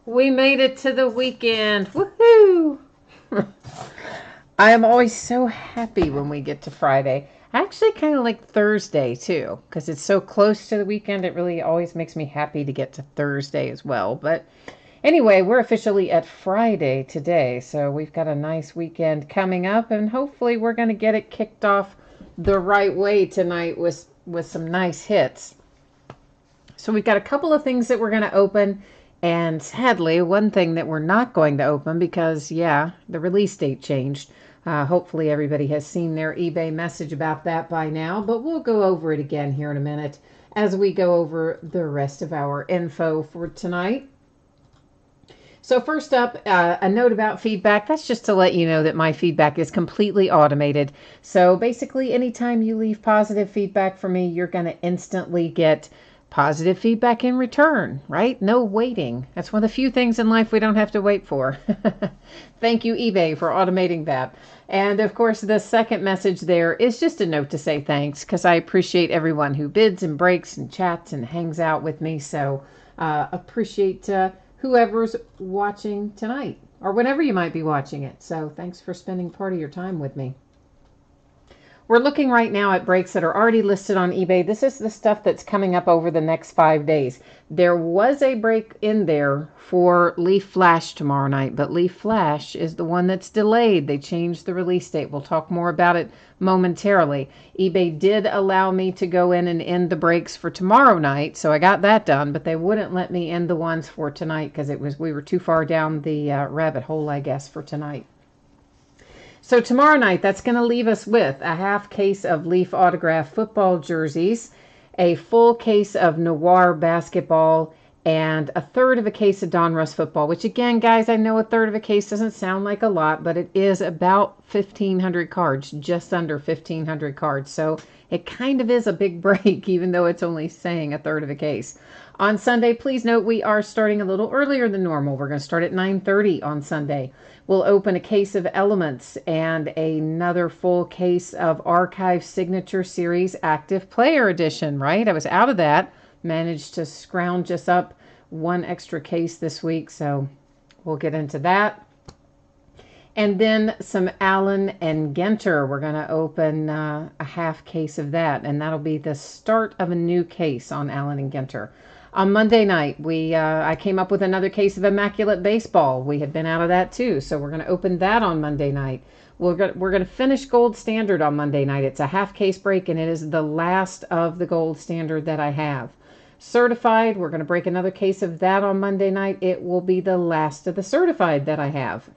We made it to the weekend. Woohoo! I am always so happy when we get to Friday. I actually kind of like Thursday too, because it's so close to the weekend. It really always makes me happy to get to Thursday as well. But anyway, we're officially at Friday today, so we've got a nice weekend coming up, and hopefully we're going to get it kicked off the right way tonight with some nice hits. So we've got a couple of things that we're going to open, and sadly, one thing that we're not going to open because, yeah, the release date changed. Hopefully everybody has seen their eBay message about that by now, but we'll go over it again here in a minute as we go over the rest of our info for tonight. So first up, a note about feedback. That's just to let you know that my feedback is completely automated. So basically, anytime you leave positive feedback for me, you're going to instantly get positive feedback in return, right? No waiting. That's one of the few things in life we don't have to wait for. Thank you, eBay, for automating that. And of course, the second message there is just a note to say thanks, because I appreciate everyone who bids and breaks and chats and hangs out with me. So appreciate whoever's watching tonight or whenever you might be watching it. So thanks for spending part of your time with me. We're looking right now at breaks that are already listed on eBay. This is the stuff that's coming up over the next 5 days. There was a break in there for Leaf Flash tomorrow night, but Leaf Flash is the one that's delayed. They changed the release date. We'll talk more about it momentarily. eBay did allow me to go in and end the breaks for tomorrow night, so I got that done, but they wouldn't let me end the ones for tonight because we were too far down the rabbit hole, I guess, for tonight. So tomorrow night, that's going to leave us with a half case of Leaf autograph football jerseys, a full case of Noir basketball, and a third of a case of Donruss football, which again, guys, I know a third of a case doesn't sound like a lot, but it is about 1,500 cards, just under 1,500 cards. So it kind of is a big break, even though it's only saying a third of a case. On Sunday, please note we are starting a little earlier than normal. We're going to start at 9:30 on Sunday. We'll open a case of Elements and another full case of Archive Signature Series Active Player Edition, right? I was out of that. Managed to scrounge us up one extra case this week, so we'll get into that. And then some Allen and Ginter. We're going to open a half case of that, and that'll be the start of a new case on Allen and Ginter. On Monday night, I came up with another case of Immaculate Baseball. We had been out of that too, so we're going to open that on Monday night. We're going to finish Gold Standard on Monday night. It's a half case break, and it is the last of the Gold Standard that I have. Certified, we're going to break another case of that on Monday night. It will be the last of the Certified that I have.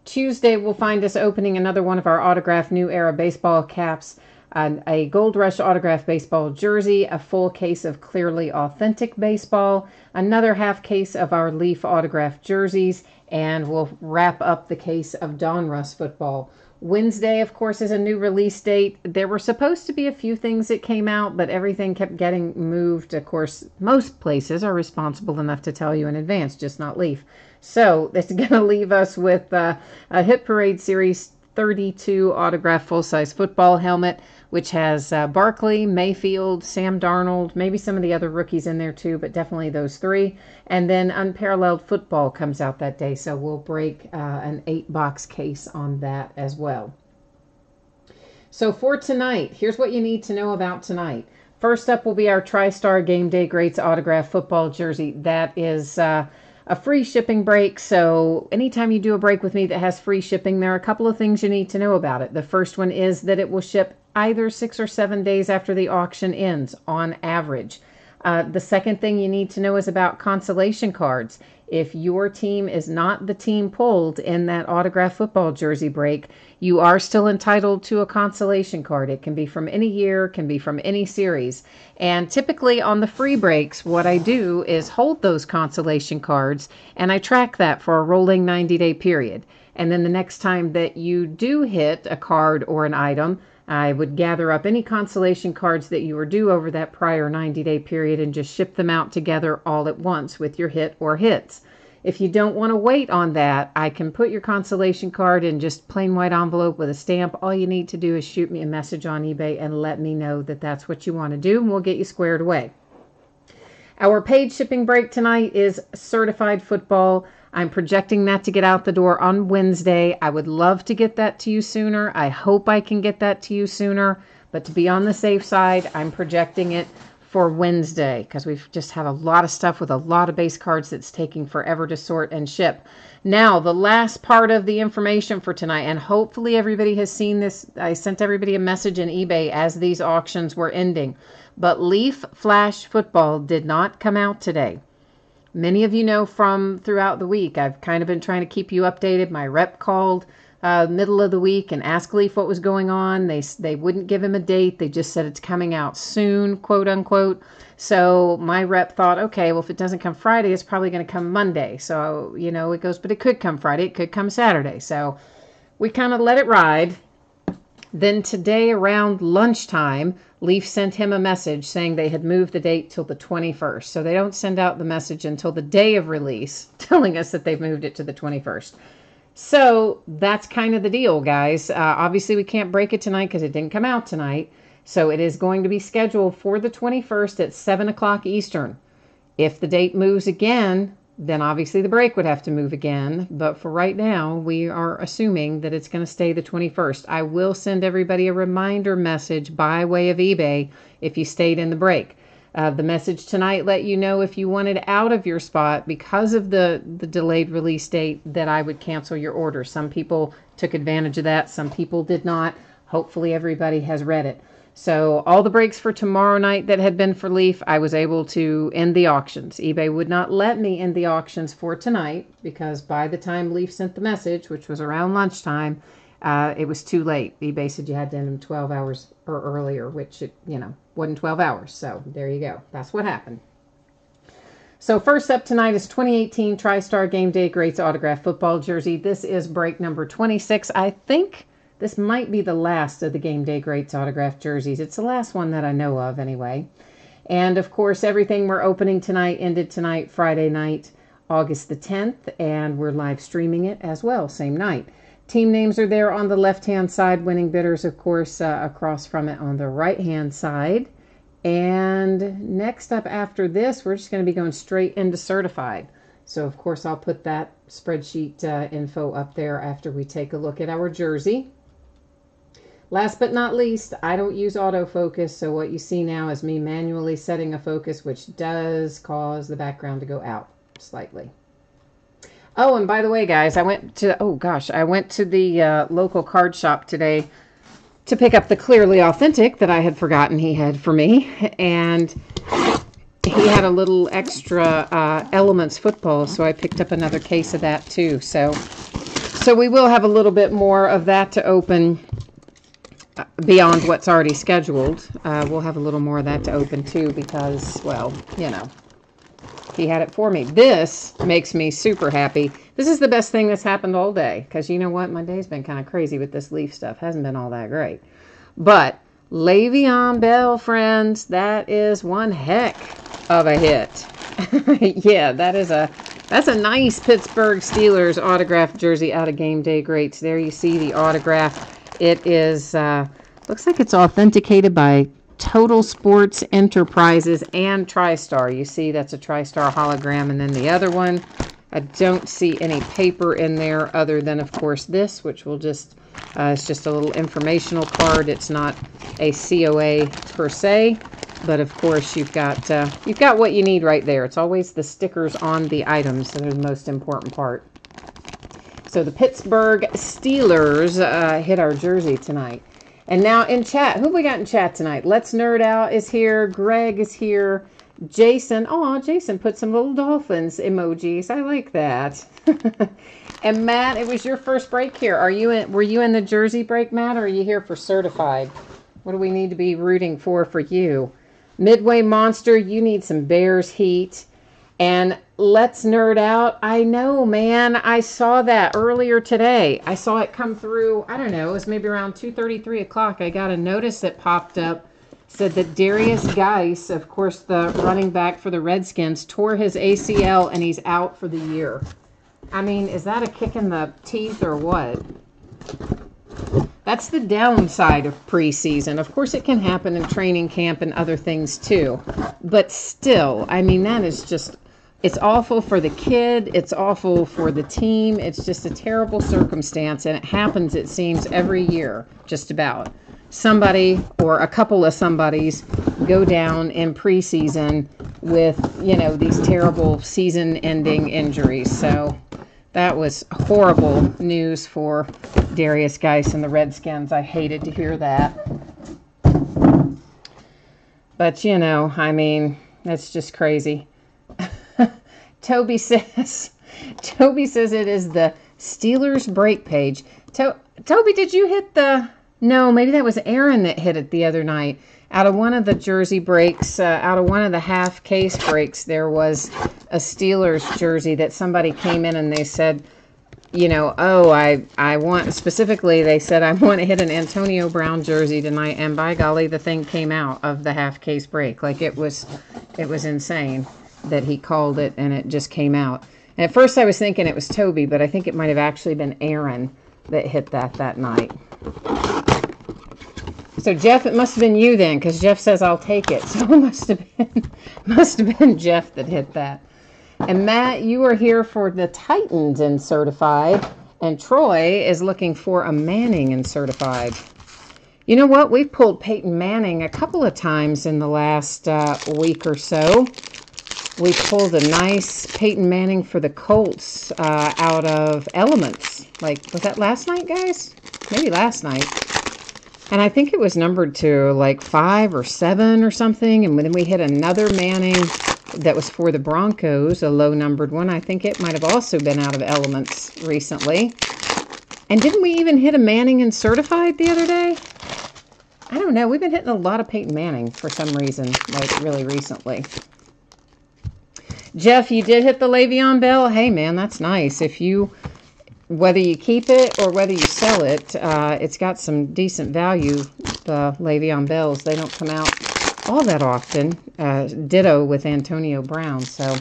Tuesday will find us opening another one of our autographed New Era baseball caps, a Gold Rush autographed baseball jersey, a full case of Clearly Authentic baseball, another half case of our Leaf autographed jerseys, and we'll wrap up the case of Donruss football. Wednesday, of course, is a new release date. There were supposed to be a few things that came out, but everything kept getting moved. Of course, most places are responsible enough to tell you in advance, just not Leaf. So that's going to leave us with a Hit Parade Series 32 autographed full-size football helmet, which has Barkley, Mayfield, Sam Darnold, maybe some of the other rookies in there too, but definitely those three. And then Unparalleled Football comes out that day, so we'll break an 8-box case on that as well. So for tonight, here's what you need to know about tonight. First up will be our TriStar Game Day Greats autographed football jersey. That is a free shipping break, so anytime you do a break with me that has free shipping, there are a couple of things you need to know about it. The first one is that it will ship either 6 or 7 days after the auction ends, on average. The second thing you need to know is about consolation cards. If your team is not the team pulled in that autographed football jersey break, you are still entitled to a consolation card. It can be from any year, can be from any series. And typically on the free breaks, what I do is hold those consolation cards, and I track that for a rolling 90-day period. And then the next time that you do hit a card or an item, I would gather up any consolation cards that you were due over that prior 90-day period and just ship them out together all at once with your hit or hits. If you don't want to wait on that, I can put your consolation card in just plain white envelope with a stamp. All you need to do is shoot me a message on eBay and let me know that that's what you want to do, and we'll get you squared away. Our paid shipping break tonight is certified football. I'm projecting that to get out the door on Wednesday. I would love to get that to you sooner. I hope I can get that to you sooner. But to be on the safe side, I'm projecting it for Wednesday because we just have a lot of stuff with a lot of base cards that's taking forever to sort and ship. Now, the last part of the information for tonight, and hopefully everybody has seen this. I sent everybody a message in eBay as these auctions were ending. But Leaf Flash Football did not come out today. Many of you know from throughout the week, I've kind of been trying to keep you updated. My rep called middle of the week and asked Leaf what was going on. They wouldn't give him a date. They just said it's coming out soon, quote unquote. So my rep thought, okay, well, if it doesn't come Friday, it's probably going to come Monday. So, you know, it goes, but it could come Friday. It could come Saturday. So we kind of let it ride. Then today around lunchtime, Leaf sent him a message saying they had moved the date till the 21st. So they don't send out the message until the day of release telling us that they've moved it to the 21st. So that's kind of the deal, guys. Obviously, we can't break it tonight because it didn't come out tonight. So it is going to be scheduled for the 21st at 7 o'clock Eastern. If the date moves again, then obviously the break would have to move again. But for right now, we are assuming that it's going to stay the 21st. I will send everybody a reminder message by way of eBay if you stayed in the break. The message tonight let you know if you wanted out of your spot because of the delayed release date that I would cancel your order. Some people took advantage of that. Some people did not. Hopefully everybody has read it. So all the breaks for tomorrow night that had been for Leaf, I was able to end the auctions. eBay would not let me end the auctions for tonight because by the time Leaf sent the message, which was around lunchtime, it was too late. eBay said you had to end them 12 hours or earlier, which, wasn't 12 hours. So there you go. That's what happened. So first up tonight is 2018 TriStar Game Day Greats Autograph Football Jersey. This is break number 26. I think this might be the last of the Game Day Greats autograph jerseys. It's the last one that I know of anyway. And of course, everything we're opening tonight ended tonight, Friday night, August the 10th. And we're live streaming it as well, same night. Team names are there on the left-hand side. Winning bidders, of course, across from it on the right-hand side. And next up after this, we're just going to be going straight into certified. So, of course, I'll put that spreadsheet info up there after we take a look at our jersey. Last but not least, I don't use autofocus, so what you see now is me manually setting a focus, which does cause the background to go out slightly. Oh, and by the way, guys, I went to the local card shop today to pick up the Clearly Authentic that I had forgotten he had for me, and he had a little extra Elements football, so I picked up another case of that too. So we will have a little bit more of that to open beyond what's already scheduled. We'll have a little more of that to open too because, well, he had it for me. This makes me super happy. This is the best thing that's happened all day because you know what? My day's been kind of crazy with this Leaf stuff. Hasn't been all that great. But Le'Veon Bell, friends, that is one heck of a hit. Yeah, that's a nice Pittsburgh Steelers autographed jersey out of Game Day Greats. There you see the autograph. It is, looks like it's authenticated by Total Sports Enterprises and TriStar. You see that's a TriStar hologram. And then the other one, I don't see any paper in there other than, of course, this, which will just, it's just a little informational card. It's not a COA per se, but of course you've got what you need right there. It's always the stickers on the items that are the most important part. So the Pittsburgh Steelers hit our jersey tonight. And now in chat, who have we got in chat tonight? Let's Nerd Out is here. Greg is here. Jason. Oh, Jason put some little dolphins emojis. I like that. And Matt, it was your first break here. Were you in the jersey break, Matt, or are you here for certified? What do we need to be rooting for you? Midway Monster, you need some Bears heat. And Let's Nerd Out. I know, man. I saw that earlier today. I saw it come through, I don't know, it was maybe around 2:30, 3 o'clock. I got a notice that popped up. Said that Darius Geis, of course, the running back for the Redskins, tore his ACL and he's out for the year. I mean, is that a kick in the teeth or what? That's the downside of preseason. Of course, it can happen in training camp and other things too. But still, I mean, that is just, it's awful for the kid. It's awful for the team. It's just a terrible circumstance. And it happens, it seems, every year, just about. Somebody or a couple of somebodies go down in preseason with, you know, these terrible season-ending injuries. So that was horrible news for Darius Geis and the Redskins. I hated to hear that. But, you know, I mean, it's just crazy. Toby says it is the Steelers break page. Toby, did you hit the... No, maybe that was Aaron that hit it the other night. Out of one of the jersey breaks, out of one of the half case breaks, there was a Steelers jersey that somebody came in and they said, you know, oh, I want, specifically, they said, I want to hit an Antonio Brown jersey tonight. And by golly, the thing came out of the half case break. Like it was insane that he called it and it just came out. And at first I was thinking it was Toby, but I think it might have actually been Aaron that hit that night. So Jeff, it must have been you then, because Jeff says I'll take it. So it must have been Jeff that hit that. And Matt, you are here for the Titans in certified, and Troy is looking for a Manning in certified. You know what? We've pulled Peyton Manning a couple of times in the last week or so. We pulled a nice Peyton Manning for the Colts out of Elements. Like, was that last night, guys? Maybe last night. And I think it was numbered to like 5 or 7 or something. And then we hit another Manning that was for the Broncos, a low-numbered one. I think it might have also been out of Elements recently. And didn't we even hit a Manning in certified the other day? I don't know. We've been hitting a lot of Peyton Manning for some reason, like really recently. Jeff, you did hit the Le'Veon Bell. Hey, man, that's nice. If you... Whether you keep it or whether you sell it, it's got some decent value, the Le'Veon Bells. They don't come out all that often. Ditto with Antonio Brown. So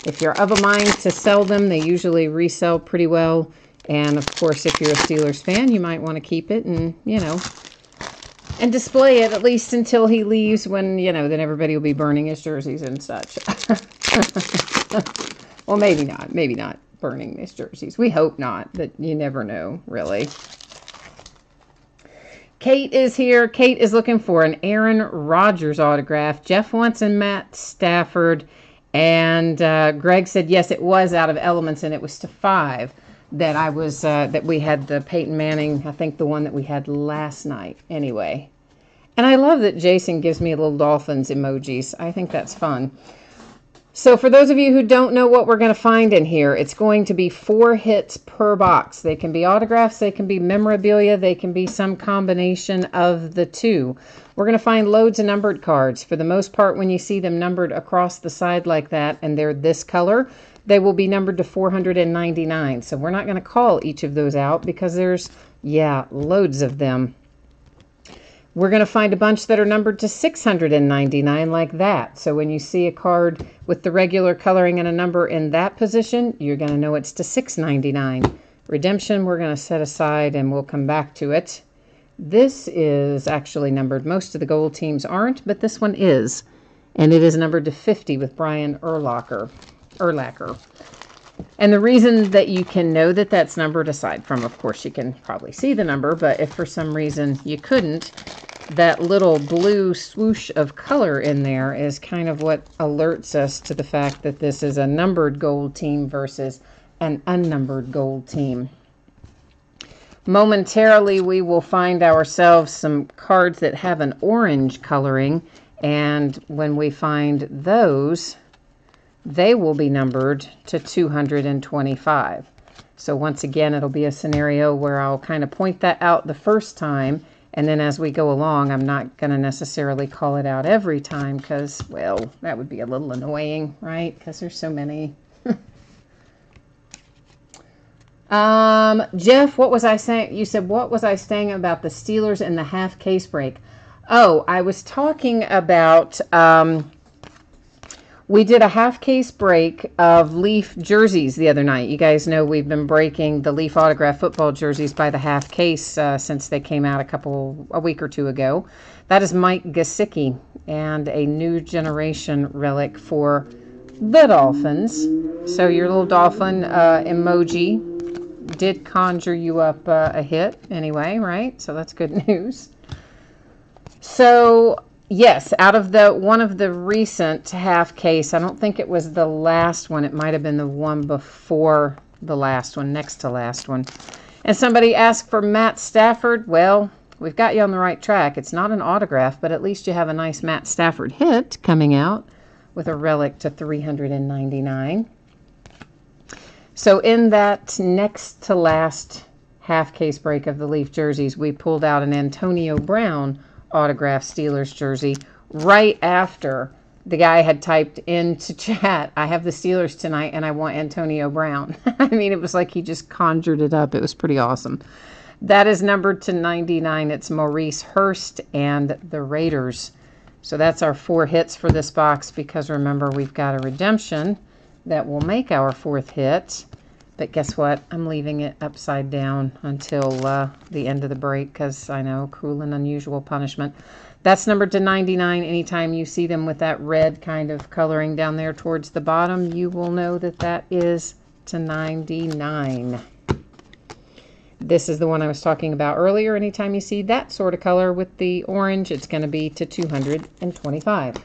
if you're of a mind to sell them, they usually resell pretty well. And, of course, if you're a Steelers fan, you might want to keep it and, you know, and display it at least until he leaves when, you know, then everybody will be burning his jerseys and such. Well, maybe not. Maybe not. Burning these jerseys. We hope not, but you never know, really. Kate is here. Kate is looking for an Aaron Rodgers autograph. Jeff wants a Matt Stafford. And Greg said, yes, it was out of Elements, and it was to 5 that I was, that we had the Peyton Manning, I think the one that we had last night, anyway. And I love that Jason gives me little dolphins emojis. I think that's fun. So for those of you who don't know what we're going to find in here, it's going to be 4 hits per box. They can be autographs, they can be memorabilia, they can be some combination of the two. We're going to find loads of numbered cards. For the most part, when you see them numbered across the side like that, and they're this color, they will be numbered to 499. So we're not going to call each of those out because there's, yeah, loads of them. We're going to find a bunch that are numbered to 699 like that. So when you see a card with the regular coloring and a number in that position, you're going to know it's to 699. Redemption, we're going to set aside and we'll come back to it. This is actually numbered. Most of the gold teams aren't, but this one is. And it is numbered to 50 with Brian Urlacher. And the reason that you can know that that's numbered, aside from, of course, you can probably see the number, but if for some reason you couldn't, that little blue swoosh of color in there is kind of what alerts us to the fact that this is a numbered gold team versus an unnumbered gold team. Momentarily, we will find ourselves some cards that have an orange coloring, and when we find those, they will be numbered to 225. So once again, it'll be a scenario where I'll kind of point that out the first time, and then as we go along, I'm not going to necessarily call it out every time because, well, that would be a little annoying, right? Because there's so many. Jeff, what was I saying? You said, what was I saying about the Steelers and the half case break? Oh, I was talking about We did a half case break of Leaf jerseys the other night. You guys know we've been breaking the Leaf autograph football jerseys by the half case since they came out a week or two ago. That is Mike Gesicki and a new generation relic for the Dolphins. So your little dolphin emoji did conjure you up a hit anyway, right? So that's good news. So yes, out of one of the recent half case, I don't think it was the last one. It might have been the one before the last one, next to last one. And somebody asked for Matt Stafford. Well, we've got you on the right track. It's not an autograph, but at least you have a nice Matt Stafford hit coming out with a relic to 399. So in that next to last half case break of the Leaf jerseys, we pulled out an Antonio Brown autographed Steelers jersey right after the guy had typed into chat, I have the Steelers tonight and I want Antonio Brown. I mean, it was like he just conjured it up. It was pretty awesome. That is numbered to 99. It's Maurice Hurst and the Raiders. So that's our 4 hits for this box, because remember, we've got a redemption that will make our 4th hit. But guess what? I'm leaving it upside down until the end of the break, because I know, cruel and unusual punishment. That's numbered to 99. Anytime you see them with that red kind of coloring down there towards the bottom, you will know that that is to 99. This is the one I was talking about earlier. Anytime you see that sort of color with the orange, it's going to be to 225.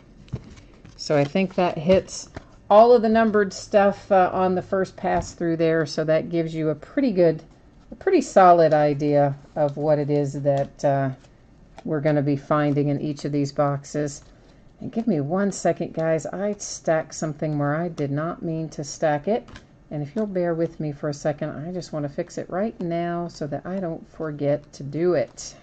So I think that hits all of the numbered stuff on the first pass through there. So that gives you a pretty solid idea of what it is that we're going to be finding in each of these boxes. And give me 1 second, guys. I stacked something where I did not mean to stack it. And if you'll bear with me for a second, I just want to fix it right now so that I don't forget to do it.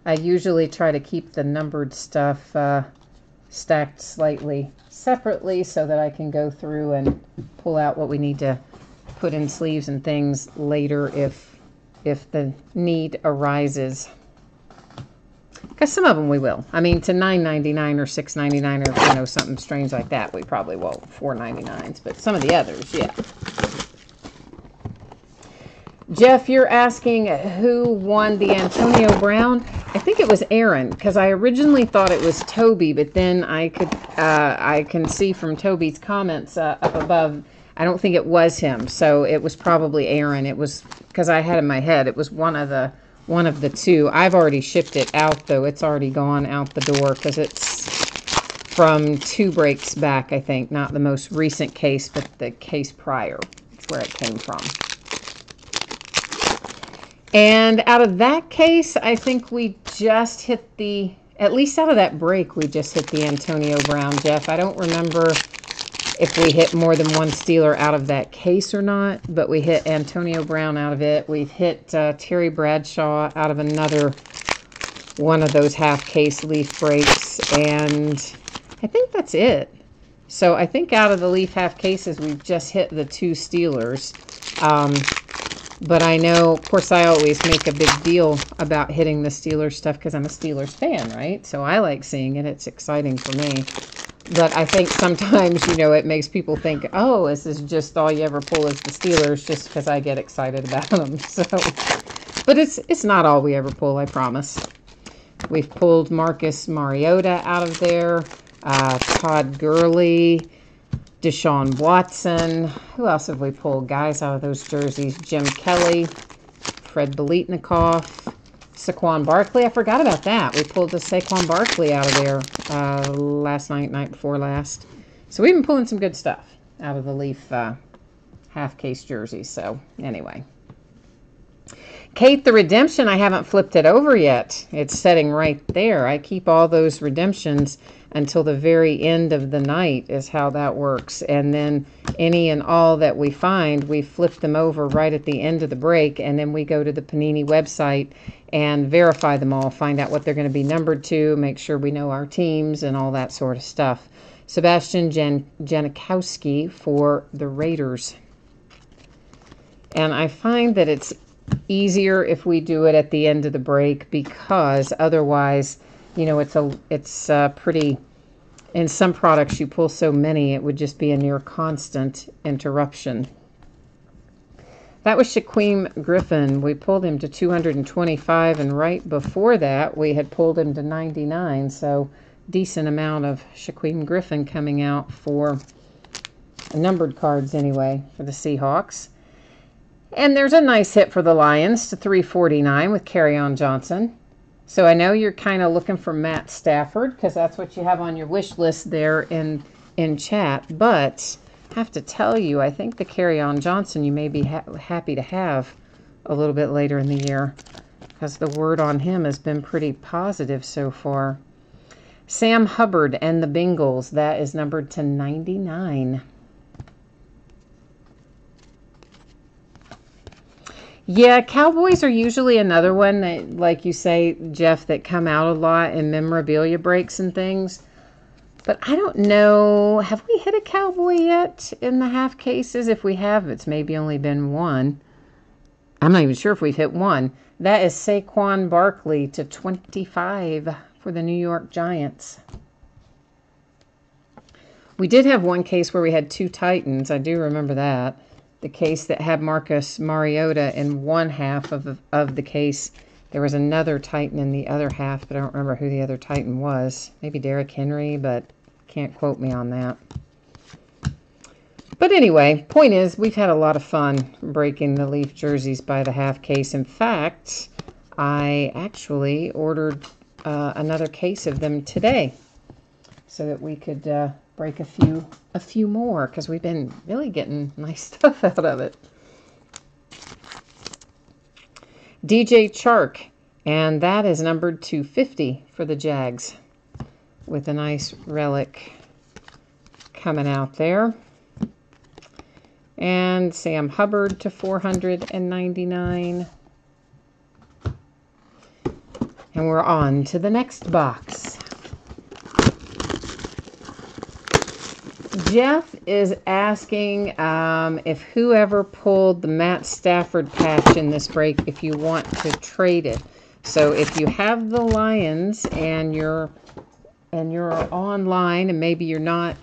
I usually try to keep the numbered stuff stacked slightly separately so that I can go through and pull out what we need to put in sleeves and things later if the need arises. Because some of them we will. I mean, to $9.99 or $6.99 or something strange like that, we probably won't. $4.99s, but some of the others, yeah. Jeff, you're asking who won the Antonio Brown. I think it was Aaron, because I originally thought it was Toby, but then I can see from Toby's comments up above, I don't think it was him. So it was probably Aaron. It was, because I had in my head, it was one of the two. I've already shipped it out, though. It's already gone out the door because it's from 2 breaks back, I think. Not the most recent case, but the case prior. That's where it came from. And out of that case, I think we just hit at least out of that break, we just hit the Antonio Brown, Jeff. I don't remember if we hit more than one Steeler out of that case or not, but we hit Antonio Brown out of it. We've hit Terry Bradshaw out of another one of those half-case Leaf breaks, and I think that's it. So I think out of the Leaf half cases, we've just hit the 2 Steelers. But I know, of course, I always make a big deal about hitting the Steelers stuff because I'm a Steelers fan, right? So I like seeing it. It's exciting for me. But I think sometimes, it makes people think, oh, this is just all you ever pull is the Steelers, just because I get excited about them. So, but it's not all we ever pull, I promise. We've pulled Marcus Mariota out of there, Todd Gurley, Deshaun Watson. Who else have we pulled, guys, out of those jerseys? Jim Kelly, Fred Biletnikoff, Saquon Barkley. I forgot about that. We pulled the Saquon Barkley out of there last night before last. So we've been pulling some good stuff out of the Leaf half-case jerseys. So anyway. Kate, the redemption, I haven't flipped it over yet. It's sitting right there. I keep all those redemptions until the very end of the night is how that works. And then any and all that we find, we flip them over right at the end of the break, and then we go to the Panini website and verify them all, find out what they're going to be numbered to, make sure we know our teams and all that sort of stuff. Sebastian Janikowski for the Raiders. And I find that it's easier if we do it at the end of the break, because otherwise, it's pretty in some products you pull so many it would just be a near constant interruption. That was Shaquem Griffin. We pulled him to 225, and right before that we had pulled him to 99, so decent amount of Shaquem Griffin coming out for numbered cards anyway for the Seahawks. And there's a nice hit for the Lions to 349 with Kerryon Johnson. So I know you're kind of looking for Matt Stafford because that's what you have on your wish list there in chat. But I have to tell you, I think the Kerryon Johnson you may be happy to have a little bit later in the year because the word on him has been pretty positive so far. Sam Hubbard and the Bengals, that is numbered to 99. Yeah, Cowboys are usually another one that, like you say, Jeff, that come out a lot in memorabilia breaks and things. But I don't know, have we hit a Cowboy yet in the half cases? If we have, it's maybe only been one. I'm not even sure if we've hit one. That is Saquon Barkley to 25 for the New York Giants. We did have one case where we had two Titans. I do remember that. The case that had Marcus Mariota in one half of the case. There was another Titan in the other half, but I don't remember who the other Titan was. Maybe Derrick Henry, but can't quote me on that. But anyway, point is, we've had a lot of fun breaking the Leaf jerseys by the half case. In fact, I actually ordered another case of them today so that we could break a few more because we've been really getting nice stuff out of it. DJ Chark, and that is numbered to 50 for the Jags with a nice relic coming out there. And Sam Hubbard to 499. And we're on to the next box. Jeff is asking if whoever pulled the Matt Stafford patch in this break, if you want to trade it. So if you have the Lions and you're online and maybe you're not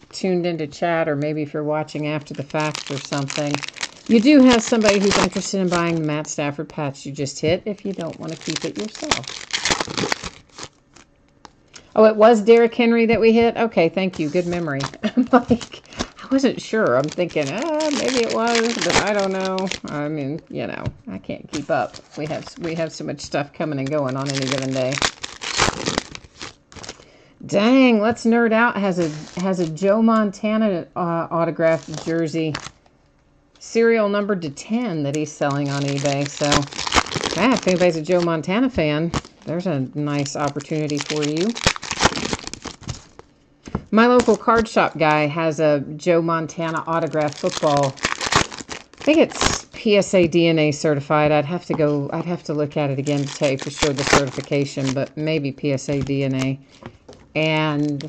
tuned into chat, or maybe if you're watching after the fact or something, you do have somebody who's interested in buying the Matt Stafford patch you just hit if you don't want to keep it yourself. Oh, it was Derrick Henry that we hit? Okay, thank you. Good memory. I'm like, I wasn't sure. I'm thinking, maybe it was, but I don't know. I mean, you know, I can't keep up. We have so much stuff coming and going on any given day. Dang, Let's Nerd Out has a Joe Montana autographed jersey, serial numbered to 10 that he's selling on eBay. So, if anybody's a Joe Montana fan, there's a nice opportunity for you. My local card shop guy has a Joe Montana autographed football. I think it's PSA DNA certified. I'd have to look at it again to tell you for sure the certification, but maybe PSA DNA. And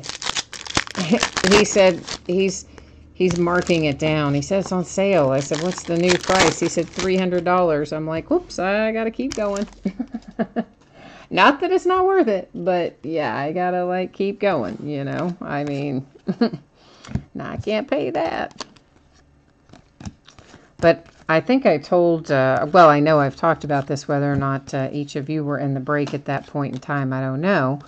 he said he's marking it down. He said it's on sale. I said, what's the new price? He said $300. I'm like, whoops, I got to keep going. Not that it's not worth it, but yeah, I got to keep going, you know. I mean, no, I can't pay that. But I think I told, well, I know I've talked about this, whether or not each of you were in the break at that point in time, I don't know.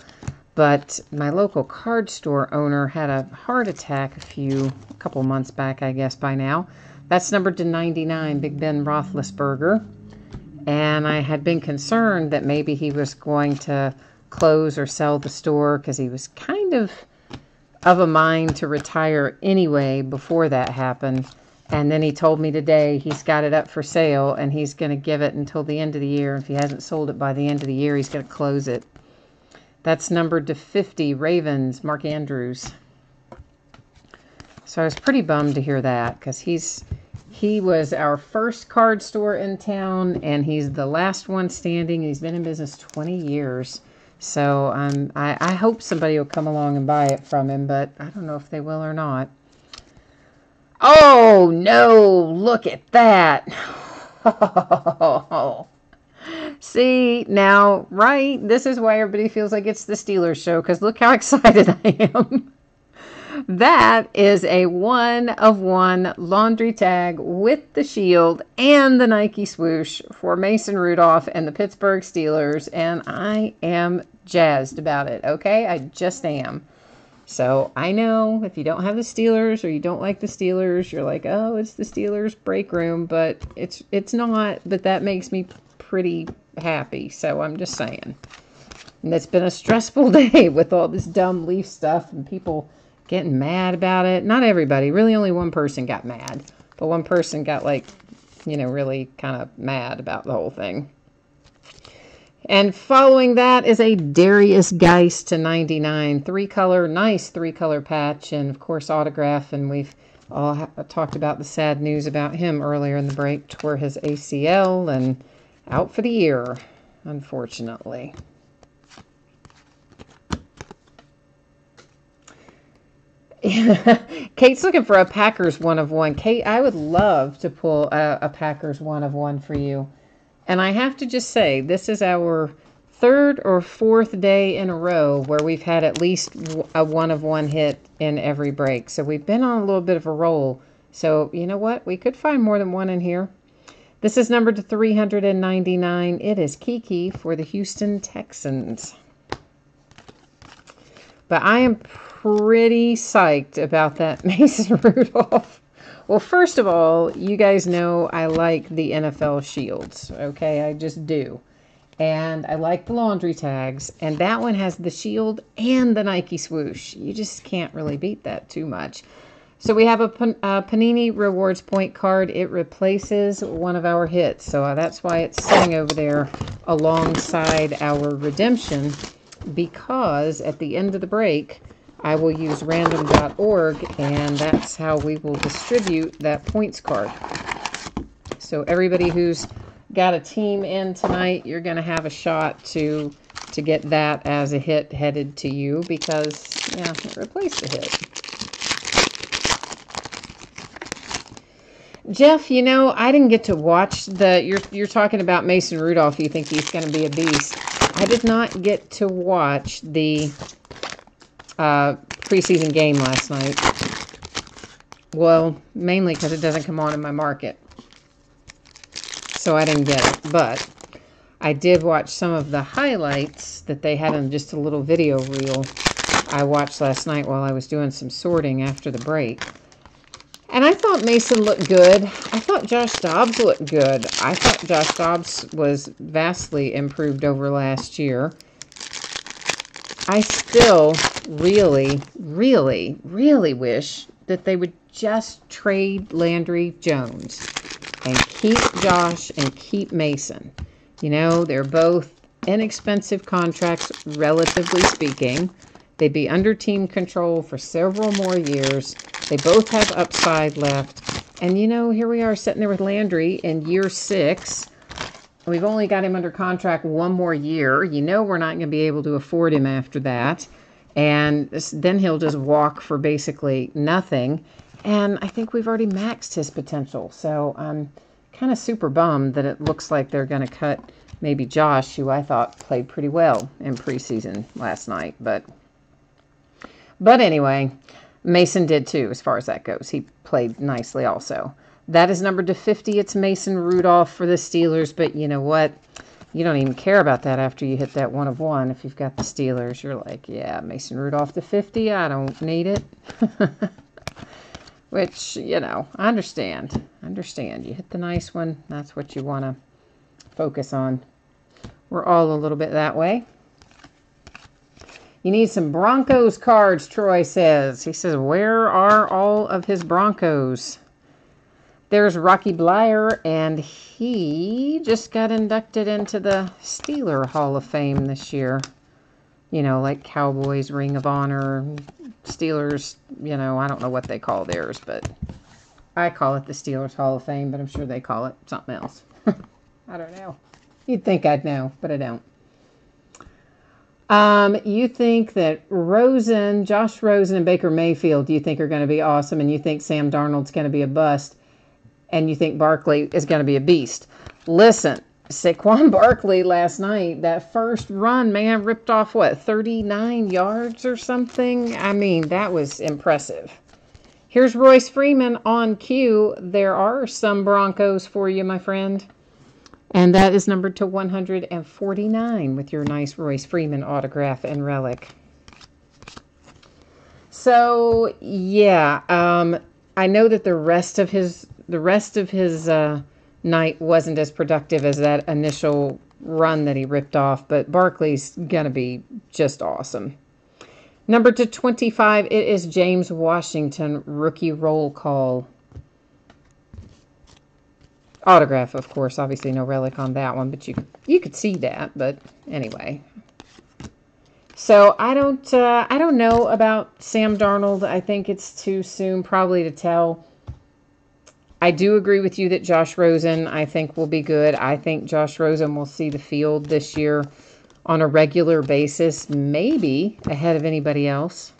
But my local card store owner had a heart attack a couple months back, I guess by now. That's numbered to 99, Big Ben Roethlisberger. And I had been concerned that maybe he was going to close or sell the store because he was kind of a mind to retire anyway before that happened. And then he told me today he's got it up for sale and he's going to give it until the end of the year. If he hasn't sold it by the end of the year, he's going to close it. That's numbered to 50, Ravens, Mark Andrews. So I was pretty bummed to hear that because he was our first card store in town, and he's the last one standing. He's been in business 20 years. So I hope somebody will come along and buy it from him, but I don't know if they will or not. Oh, no, look at that. See, now, right, this is why everybody feels like it's the Steelers show, because look how excited I am. That is a 1-of-1 laundry tag with the shield and the Nike swoosh for Mason Rudolph and the Pittsburgh Steelers, and I am jazzed about it, okay? I just am. So I know if you don't have the Steelers or you don't like the Steelers, you're like, oh, it's the Steelers break room, but it's not, but that makes me pretty happy, so I'm just saying. And it's been a stressful day with all this dumb Leaf stuff and people getting mad about it. Not everybody, really only one person got mad, but one person got like, really kind of mad about the whole thing. And following that is a Darius Geist to 99, nice three-color patch, and of course autograph. And we've all talked about the sad news about him earlier in the break, tore his ACL and out for the year, unfortunately. Kate's looking for a Packers 1-of-1. Kate, I would love to pull a Packers 1-of-1 for you. And I have to just say, this is our third or fourth day in a row where we've had at least a 1-of-1 hit in every break. So we've been on a little bit of a roll. So you know what? We could find more than one in here. This is numbered to 399. It is Kiki for the Houston Texans. But I am pretty psyched about that Mason Rudolph. Well, first of all, you guys know I like the NFL shields, okay? I just do. And I like the laundry tags, and that one has the shield and the Nike swoosh. You just can't really beat that too much. So we have a Panini Rewards point card. It replaces one of our hits, so that's why it's sitting over there alongside our redemption, because at the end of the break, I will use random.org, and that's how we will distribute that points card. So everybody who's got a team in tonight, you're going to have a shot to get that as a hit headed to you, because, yeah, it replaced the hit. Jeff, I didn't get to watch you're talking about Mason Rudolph. You think he's going to be a beast. I did not get to watch the preseason game last night. Well, mainly because it doesn't come on in my market. So I didn't get it. But I did watch some of the highlights that they had in just a little video reel I watched last night while I was doing some sorting after the break. And I thought Mason looked good. I thought Josh Dobbs looked good. I thought Josh Dobbs was vastly improved over last year. I still really, really, really wish that they would just trade Landry Jones and keep Josh and keep Mason. They're both inexpensive contracts, relatively speaking. They'd be under team control for several more years. They both have upside left. And, here we are sitting there with Landry in year 6. We've only got him under contract one more year. We're not going to be able to afford him after that. And then he'll just walk for basically nothing. And I think we've already maxed his potential. So I'm kind of super bummed that it looks like they're going to cut maybe Josh, who I thought played pretty well in preseason last night. But anyway, Mason did too, as far as that goes. He played nicely also. That is numbered to 50. It's Mason Rudolph for the Steelers. But you know what? You don't even care about that after you hit that 1-of-1. If you've got the Steelers, you're like, yeah, Mason Rudolph to 50. I don't need it. Which, I understand. You hit the nice one. That's what you want to focus on. We're all a little bit that way. You need some Broncos cards, Troy says. He says, where are all of his Broncos? There's Rocky Bleier, and he just got inducted into the Steeler Hall of Fame this year. Like Cowboys, Ring of Honor, Steelers, I don't know what they call theirs, but I call it the Steelers Hall of Fame, but I'm sure they call it something else. I don't know. You'd think I'd know, but I don't. You think that Josh Rosen and Baker Mayfield, you think are going to be awesome, and you think Sam Darnold's going to be a bust, and you think Barkley is going to be a beast. Listen, Saquon Barkley last night, that first run, man, ripped off, what, 39 yards or something? I mean, that was impressive. Here's Royce Freeman on cue. There are some Broncos for you, my friend. And that is numbered to 149 with your nice Royce Freeman autograph and relic. So, yeah, I know that the rest of his night wasn't as productive as that initial run that he ripped off, but Barkley's gonna be just awesome. Number to 25, it is James Washington, rookie roll call. Autograph, of course, obviously no relic on that one, but you could see that, but anyway. So I don't know about Sam Darnold. I think it's too soon probably to tell. I do agree with you that Josh Rosen, I think, will be good. I think Josh Rosen will see the field this year on a regular basis, maybe ahead of anybody else.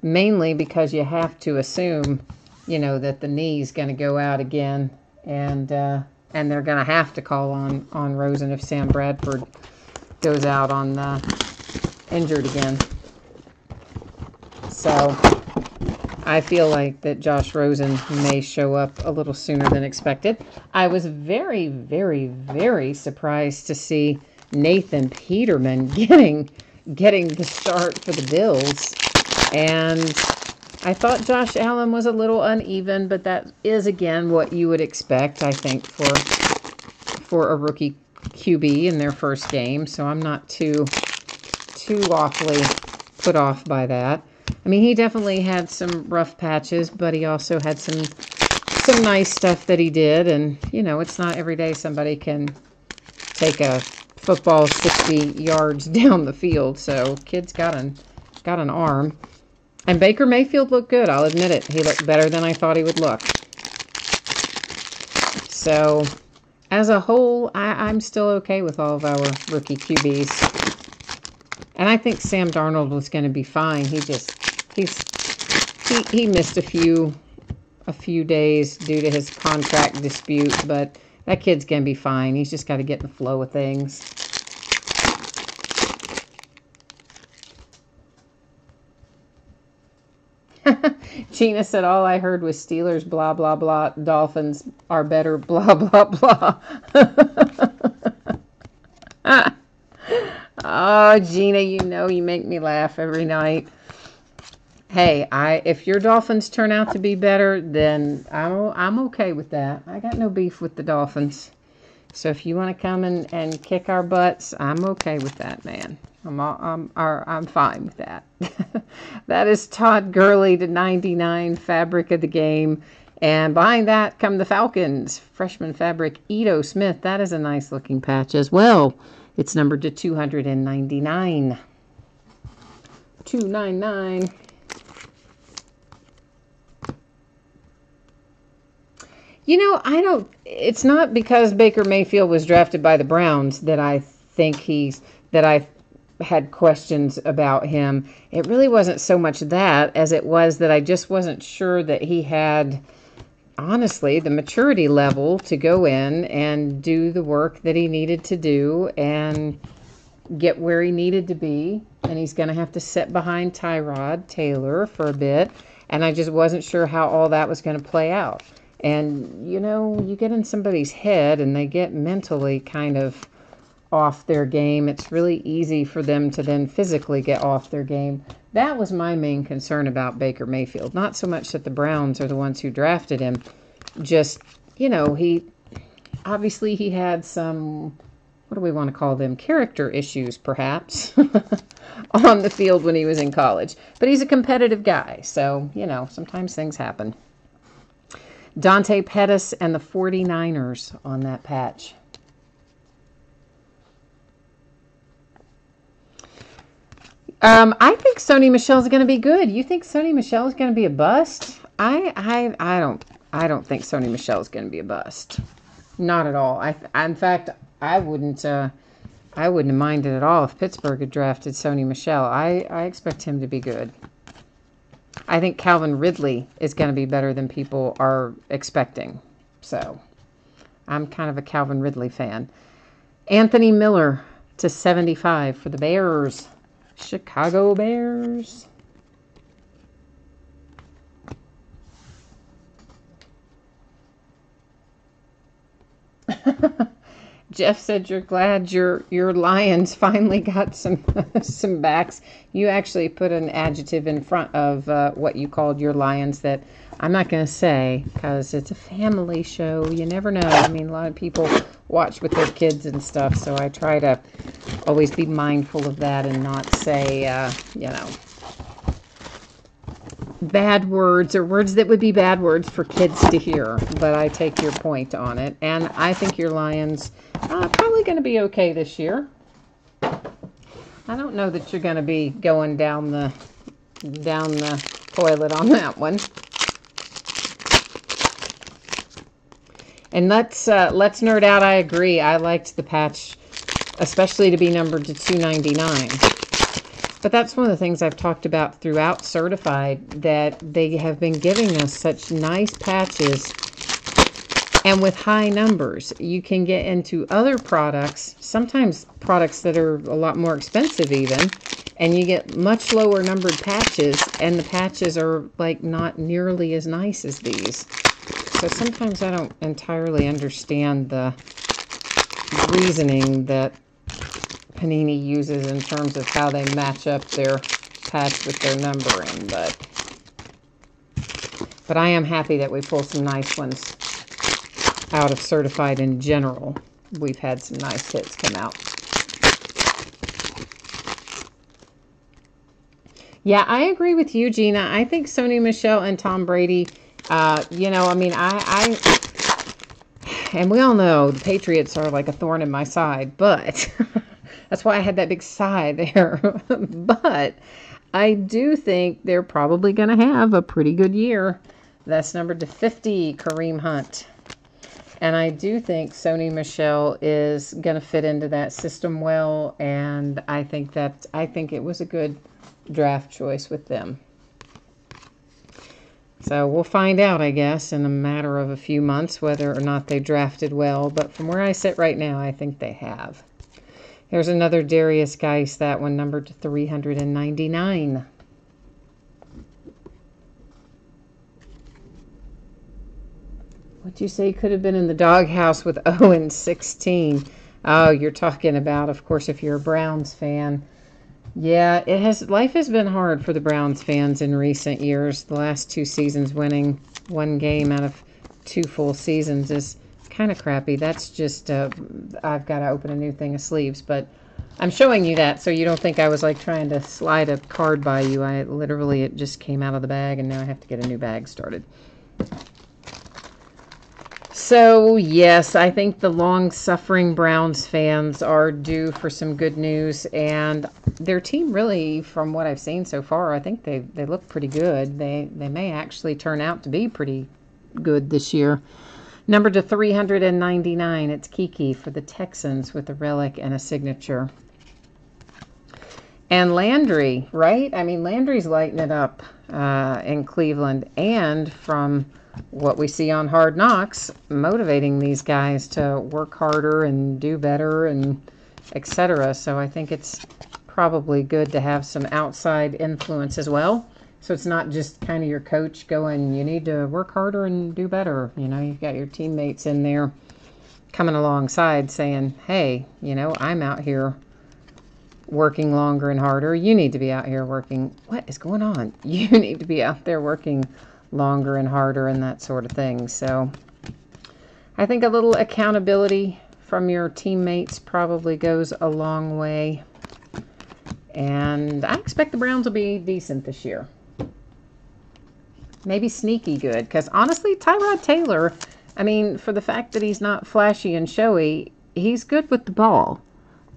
Mainly because you have to assume, that the knee's going to go out again, and they're going to have to call on Rosen if Sam Bradford goes out on injured again. So I feel like that Josh Rosen may show up a little sooner than expected. I was very, very, very surprised to see Nathan Peterman getting the start for the Bills. And I thought Josh Allen was a little uneven, but that is, again, what you would expect, I think, for a rookie QB in their first game. So I'm not too awfully put off by that. I mean, he definitely had some rough patches, but he also had some nice stuff that he did. And, it's not every day somebody can take a football 60 yards down the field. So kid's got an arm. And Baker Mayfield looked good. I'll admit it. He looked better than I thought he would look. So as a whole, I'm still okay with all of our rookie QBs. And I think Sam Darnold was going to be fine. He missed a few days due to his contract dispute, but that kid's going to be fine. He's just got to get in the flow of things. Gina said, all I heard was Steelers, blah, blah, blah. Dolphins are better, blah, blah, blah. Oh, Gina, you make me laugh every night. Hey, if your Dolphins turn out to be better, then I'm okay with that. I got no beef with the Dolphins. So if you want to come and kick our butts, I'm okay with that, man. I'm fine with that. That is Todd Gurley to 99, fabric of the game. And behind that come the Falcons, freshman fabric, Ito Smith. That is a nice looking patch as well. It's numbered to 299. 299. It's not because Baker Mayfield was drafted by the Browns that I had questions about him. It really wasn't so much that as it was that I just wasn't sure that he had, honestly, the maturity level to go in and do the work that he needed to do and get where he needed to be. And he's going to have to sit behind Tyrod Taylor for a bit. And I just wasn't sure how all that was going to play out. And, you get in somebody's head and they get mentally kind of off their game. It's really easy for them to then physically get off their game. That was my main concern about Baker Mayfield. Not so much that the Browns are the ones who drafted him. Just, he had some, what do we want to call them? Character issues, perhaps, on the field when he was in college. But he's a competitive guy. So, sometimes things happen. Dante Pettis and the 49ers on that patch. I think Sony Michel's going to be good. You think Sony Michel is going to be a bust? I don't think Sony Michel is going to be a bust. Not at all. In fact, I wouldn't have minded at all if Pittsburgh had drafted Sony Michel. I expect him to be good. I think Calvin Ridley is going to be better than people are expecting. So I'm kind of a Calvin Ridley fan. Anthony Miller to 75 for the Bears. Chicago Bears. Jeff said you're glad your Lions finally got some some backs. You actually put an adjective in front of what you called your Lions that I'm not going to say because it's a family show. You never know. I mean, a lot of people watch with their kids and stuff, so I try to always be mindful of that and not say, bad words or words that would be bad words for kids to hear. But I take your point on it, and I think your Lions probably going to be okay this year. I don't know that you're going to be going down the toilet on that one. And let's nerd out. I agree. I liked the patch, especially to be numbered to 299. But that's one of the things I've talked about throughout Certified, that they have been giving us such nice patches. And with high numbers, you can get into other products, sometimes products that are a lot more expensive even, and you get much lower numbered patches, and the patches are like not nearly as nice as these. So sometimes I don't entirely understand the reasoning that Panini uses in terms of how they match up their patch with their numbering, but I am happy that we pull some nice ones out of Certified in general. We've had some nice hits come out. Yeah, I agree with you, Gina. I think Sony Michel and Tom Brady, I mean, and we all know the Patriots are like a thorn in my side, but that's why I had that big sigh there. But I do think they're probably going to have a pretty good year. That's numbered to 50, Kareem Hunt. And I do think Sony Michel is going to fit into that system well, and I think it was a good draft choice with them. So we'll find out, I guess, in a matter of a few months whether or not they drafted well. But from where I sit right now, I think they have. Here's another Darius Geis, that one numbered to 399. What'd you say could have been in the doghouse with 0-16? Oh, you're talking about, of course, if you're a Browns fan. Yeah, life has been hard for the Browns fans in recent years. The last 2 seasons, winning 1 game out of 2 full seasons is kind of crappy. That's just, I've got to open a new thing of sleeves, but I'm showing you that so you don't think I was like trying to slide a card by you. It just came out of the bag, and now I have to get a new bag started. So, yes, I think the long-suffering Browns fans are due for some good news, and their team really, from what I've seen so far, I think they look pretty good. They may actually turn out to be pretty good this year. Number to 399, it's Kiki for the Texans with a relic and a signature. And Landry, right? I mean, Landry's lighting it up in Cleveland, and from what we see on Hard Knocks, motivating these guys to work harder and do better and etc. So I think it's probably good to have some outside influence as well. So it's not just kind of your coach going, you need to work harder and do better. You've got your teammates in there coming alongside saying, hey, I'm out here working longer and harder. You need to be out here working. What is going on? You need to be out there working longer and harder and that sort of thing. So I think a little accountability from your teammates probably goes a long way. And I expect the Browns will be decent this year. Maybe sneaky good. Because honestly, Tyrod Taylor, I mean, for the fact that he's not flashy and showy, he's good with the ball.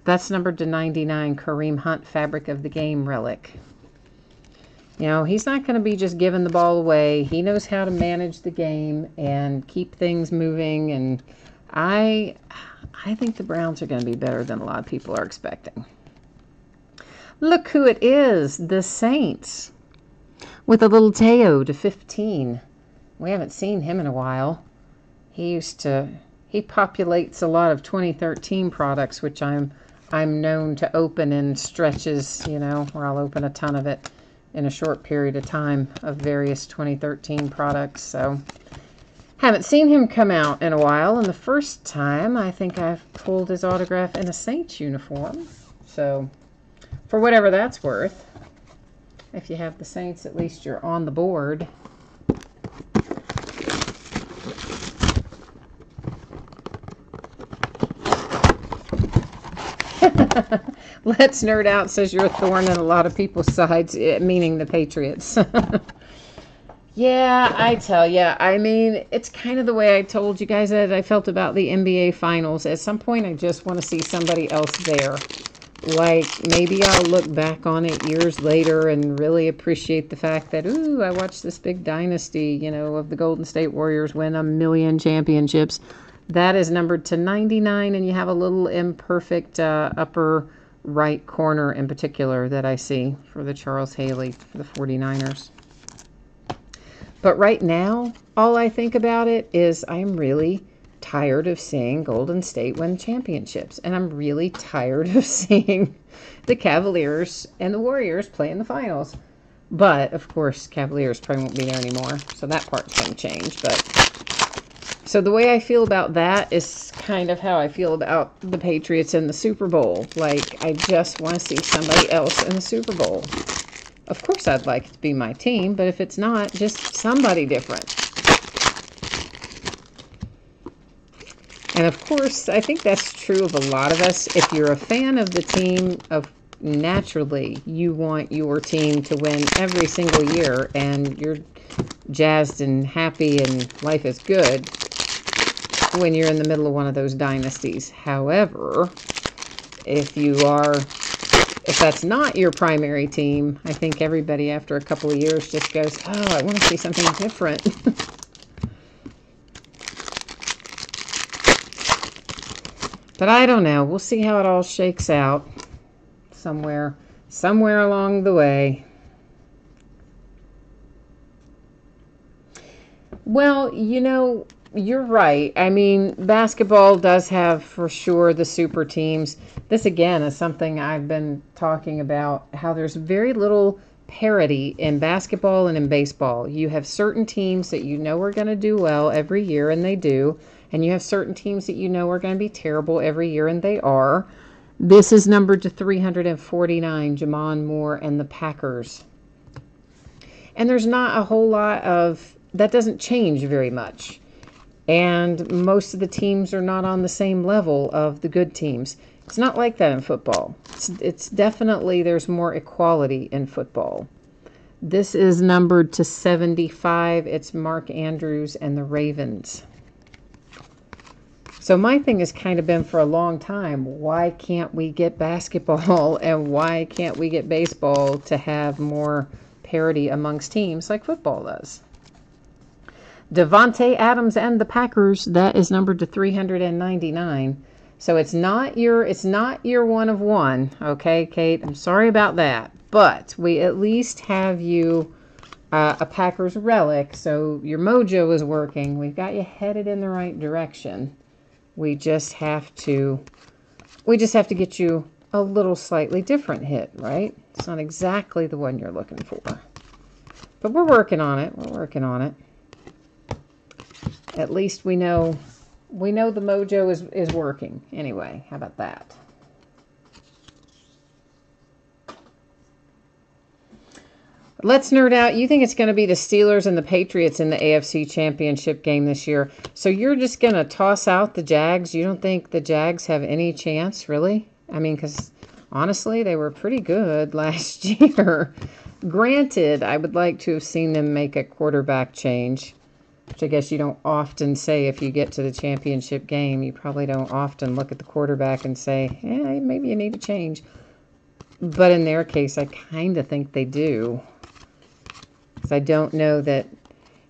That's numbered to 99, Kareem Hunt, Fabric of the Game relic. He's not going to be just giving the ball away. He knows how to manage the game and keep things moving. And I think the Browns are going to be better than a lot of people are expecting. Look who it is, the Saints, with a little Teo to 15. We haven't seen him in a while. He used to he populates a lot of 2013 products, which I'm known to open in stretches, you know, where I'll open a ton of it in a short period of time of various 2013 products. So haven't seen him come out in a while, and the first time I think I've pulled his autograph in a Saints uniform. So for whatever that's worth, if you have the Saints, at least you're on the board. Let's Nerd Out says you're a thorn in a lot of people's sides, meaning the Patriots. Yeah, I tell you, I mean, it's kind of the way I told you guys that I felt about the NBA Finals. At some point, I just want to see somebody else there. Like, maybe I'll look back on it years later and really appreciate the fact that, ooh, I watched this big dynasty, you know, of the Golden State Warriors win 1,000,000 championships. That is numbered to 99, and you have a little imperfect upper right corner in particular that I see for the Charles Haley for the 49ers. But right now, all I think about it is I'm really tired of seeing Golden State win championships. And I'm really tired of seeing the Cavaliers and the Warriors play in the finals. But, of course, Cavaliers probably won't be there anymore. So that part's going to change. But so the way I feel about that is kind of how I feel about the Patriots in the Super Bowl. Like, I just want to see somebody else in the Super Bowl. Of course, I'd like it to be my team, but if it's not, just somebody different. And of course, I think that's true of a lot of us. If you're a fan of the team, naturally, you want your team to win every single year, and you're jazzed and happy and life is good when you're in the middle of one of those dynasties. However, if that's not your primary team, I think everybody after a couple of years just goes, oh, I want to see something different. But I don't know. We'll see how it all shakes out somewhere along the way. Well, you know, you're right. I mean, basketball does have, for sure, the super teams. This, again, is something I've been talking about, how there's very little parity in basketball and in baseball. You have certain teams that you know are going to do well every year, and they do. And you have certain teams that you know are going to be terrible every year, and they are. This is numbered to 349, Jamon Moore and the Packers. And there's not a whole lot of, that doesn't change very much. And most of the teams are not on the same level of the good teams. It's not like that in football. It's definitely, there's more equality in football. This is numbered to 75. It's Mark Andrews and the Ravens. So my thing has kind of been for a long time, why can't we get basketball and why can't we get baseball to have more parity amongst teams like football does? Devontae Adams and the Packers, that is numbered to 399. So it's not your one of one, okay, Kate? I'm sorry about that. But we at least have you a Packers relic, so your mojo is working. We've got you headed in the right direction. We just have to get you a little slightly different hit, right? It's not exactly the one you're looking for. But we're working on it. We're working on it. At least we know the mojo is working. Anyway, how about that? Let's nerd out. You think it's going to be the Steelers and the Patriots in the AFC Championship game this year. So you're just going to toss out the Jags? You don't think the Jags have any chance, really? I mean, because honestly, they were pretty good last year. Granted, I would like to have seen them make a quarterback change, which I guess you don't often say if you get to the championship game. You probably don't often look at the quarterback and say, yeah, maybe you need a change. But in their case, I kind of think they do. Because I don't know that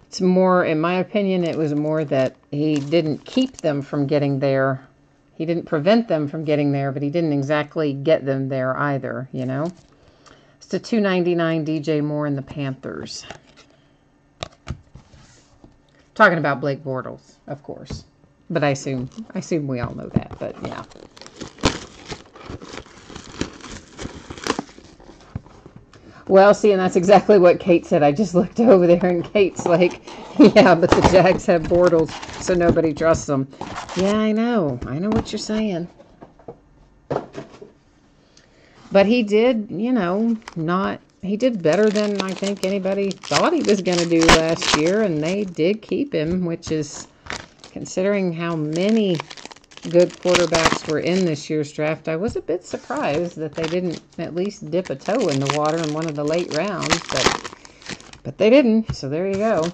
it's more, in my opinion, it was more that he didn't keep them from getting there. He didn't prevent them from getting there, but he didn't exactly get them there either, you know. It's to 299 DJ Moore and the Panthers. Talking about Blake Bortles, of course. But I assume we all know that, but yeah. Well, see, and that's exactly what Kate said. I just looked over there, and Kate's like, yeah, but the Jags have Bortles, so nobody trusts them. Yeah, I know. I know what you're saying. But he did, you know, he did better than I think anybody thought he was going to do last year, and they did keep him, which is, considering how many good quarterbacks were in this year's draft, I was a bit surprised that they didn't at least dip a toe in the water in one of the late rounds, but they didn't, so there you go.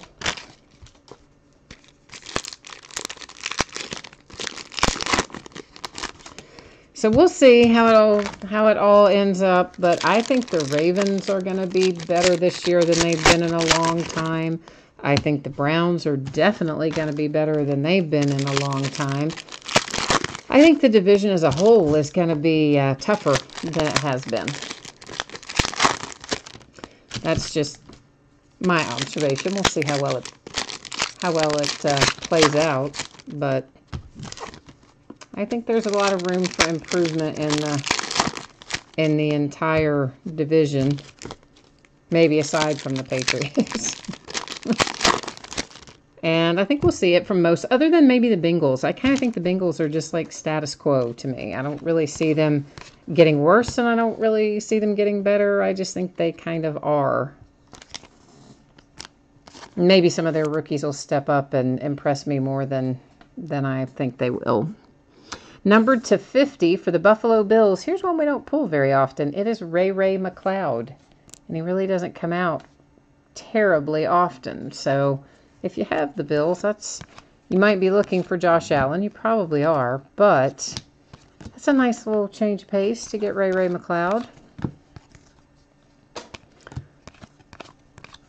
So we'll see how it all ends up, but I think the Ravens are going to be better this year than they've been in a long time. I think the Browns are definitely going to be better than they've been in a long time. I think the division as a whole is going to be tougher than it has been. That's just my observation. We'll see how well it plays out, but I think there's a lot of room for improvement in the entire division, maybe aside from the Patriots. And I think we'll see it from most, other than maybe the Bengals. I kind of think the Bengals are just like status quo to me. I don't really see them getting worse, and I don't really see them getting better. I just think they kind of are. Maybe some of their rookies will step up and impress me more than I think they will. Numbered to 50 for the Buffalo Bills. Here's one we don't pull very often. It is Ray McCloud. And he really doesn't come out terribly often. So if you have the Bills, you might be looking for Josh Allen. You probably are. But that's a nice little change of pace to get Ray McCloud.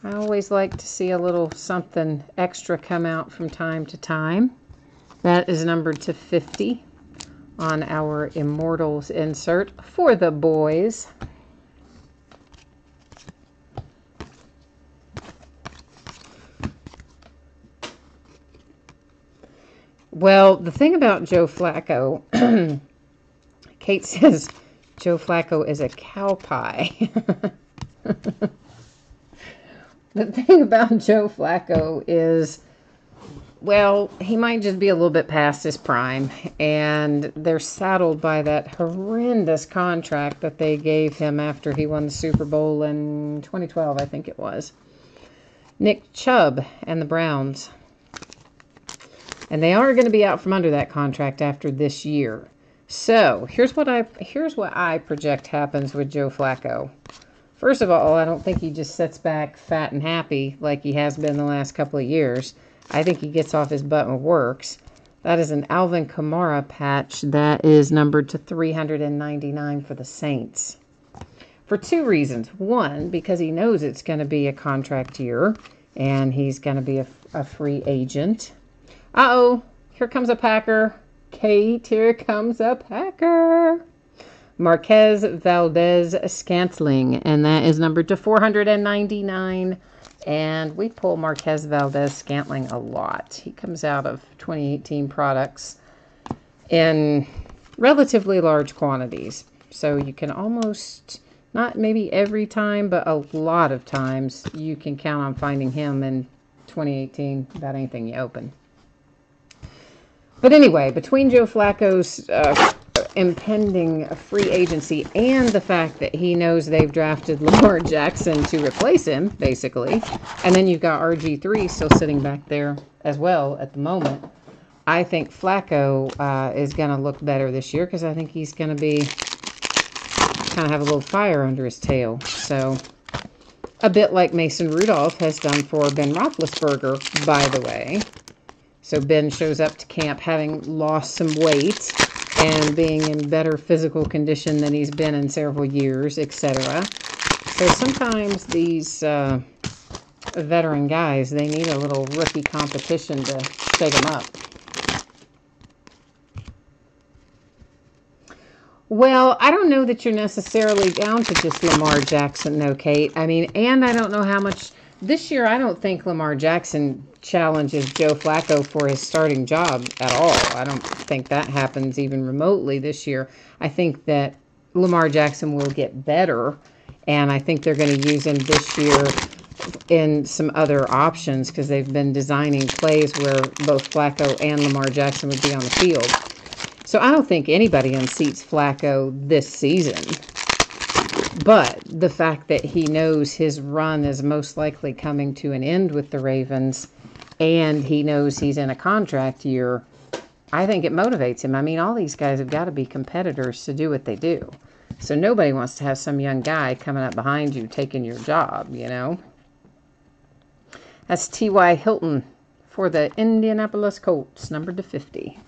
I always like to see a little something extra come out from time to time. That is numbered to 50 on our Immortals insert for the boys. Well, the thing about Joe Flacco, Kate says Joe Flacco is a cow pie. The thing about Joe Flacco is, well, he might just be a little bit past his prime, and they're saddled by that horrendous contract that they gave him after he won the Super Bowl in 2012, I think it was. Nick Chubb and the Browns. And they are going to be out from under that contract after this year. So, here's what I project happens with Joe Flacco. First of all, I don't think he just sits back fat and happy like he has been the last couple of years. I think he gets off his butt and works. That is an Alvin Kamara patch that is numbered to 399 for the Saints. For two reasons. One, because he knows it's going to be a contract year, and he's going to be a free agent. Uh-oh, here comes a Packer. Kate, here comes a Packer. Marquez Valdez-Scantling, and that is numbered to 499. And we pull Marquez Valdez-Scantling a lot. He comes out of 2018 products in relatively large quantities. So you can almost, not maybe every time, but a lot of times you can count on finding him in 2018 about anything you open. But anyway, between Joe Flacco's impending free agency and the fact that he knows they've drafted Lamar Jackson to replace him, basically, and then you've got RG3 still sitting back there as well at the moment, I think Flacco is going to look better this year because I think he's going to be kind of have a little fire under his tail. So, a bit like Mason Rudolph has done for Ben Roethlisberger, by the way. So Ben shows up to camp having lost some weight and being in better physical condition than he's been in several years, etc. So sometimes these veteran guys, they need a little rookie competition to shake them up. Well, I don't know that you're necessarily down to just Lamar Jackson, though, Kate. I mean, and I don't know how much This year, I don't think Lamar Jackson challenges Joe Flacco for his starting job at all. I don't think that happens even remotely this year. I think that Lamar Jackson will get better, and I think they're going to use him this year in some other options because they've been designing plays where both Flacco and Lamar Jackson would be on the field. So I don't think anybody unseats Flacco this season. But the fact that he knows his run is most likely coming to an end with the Ravens, and he knows he's in a contract year, I think it motivates him. I mean, all these guys have got to be competitors to do what they do. So nobody wants to have some young guy coming up behind you taking your job, you know. That's T.Y. Hilton for the Indianapolis Colts, numbered to 50.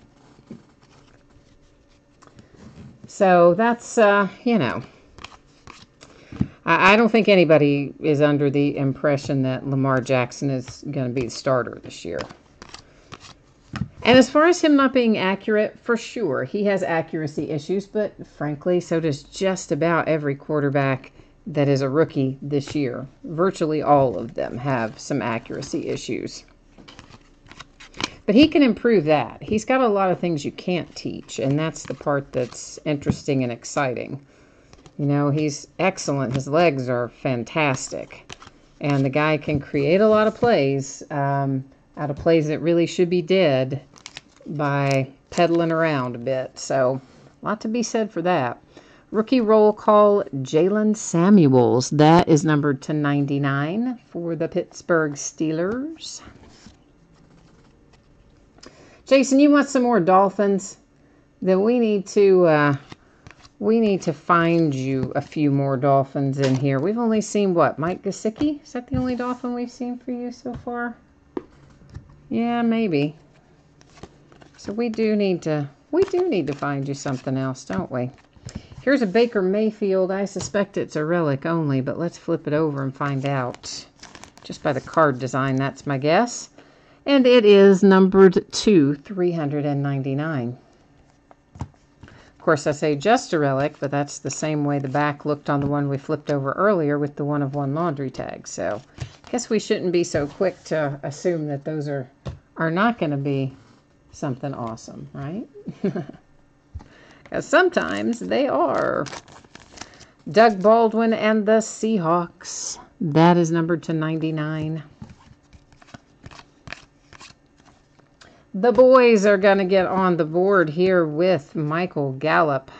So that's, you know, I don't think anybody is under the impression that Lamar Jackson is going to be the starter this year. And as far as him not being accurate, for sure, he has accuracy issues, but frankly, so does just about every quarterback that is a rookie this year. Virtually all of them have some accuracy issues. But he can improve that. He's got a lot of things you can't teach, and that's the part that's interesting and exciting. You know, he's excellent. His legs are fantastic. And the guy can create a lot of plays out of plays that really should be dead by pedaling around a bit. So, a lot to be said for that. Rookie roll call, Jalen Samuels. That is numbered to 99 for the Pittsburgh Steelers. Jason, you want some more Dolphins? Then we need to find you a few more Dolphins in here. We've only seen, what, Mike Gesicki? Is that the only Dolphin we've seen for you so far? Yeah, maybe. So we do need to find you something else, don't we? Here's a Baker Mayfield. I suspect it's a relic only, but let's flip it over and find out. Just by the card design, that's my guess. And it is numbered to 399. Of course, I say just a relic, but that's the same way the back looked on the one we flipped over earlier with the one-of-one laundry tag. So I guess we shouldn't be so quick to assume that those are not going to be something awesome, right? Because sometimes they are. Doug Baldwin and the Seahawks. That is numbered to 99. The boys are going to get on the board here with Michael Gallup.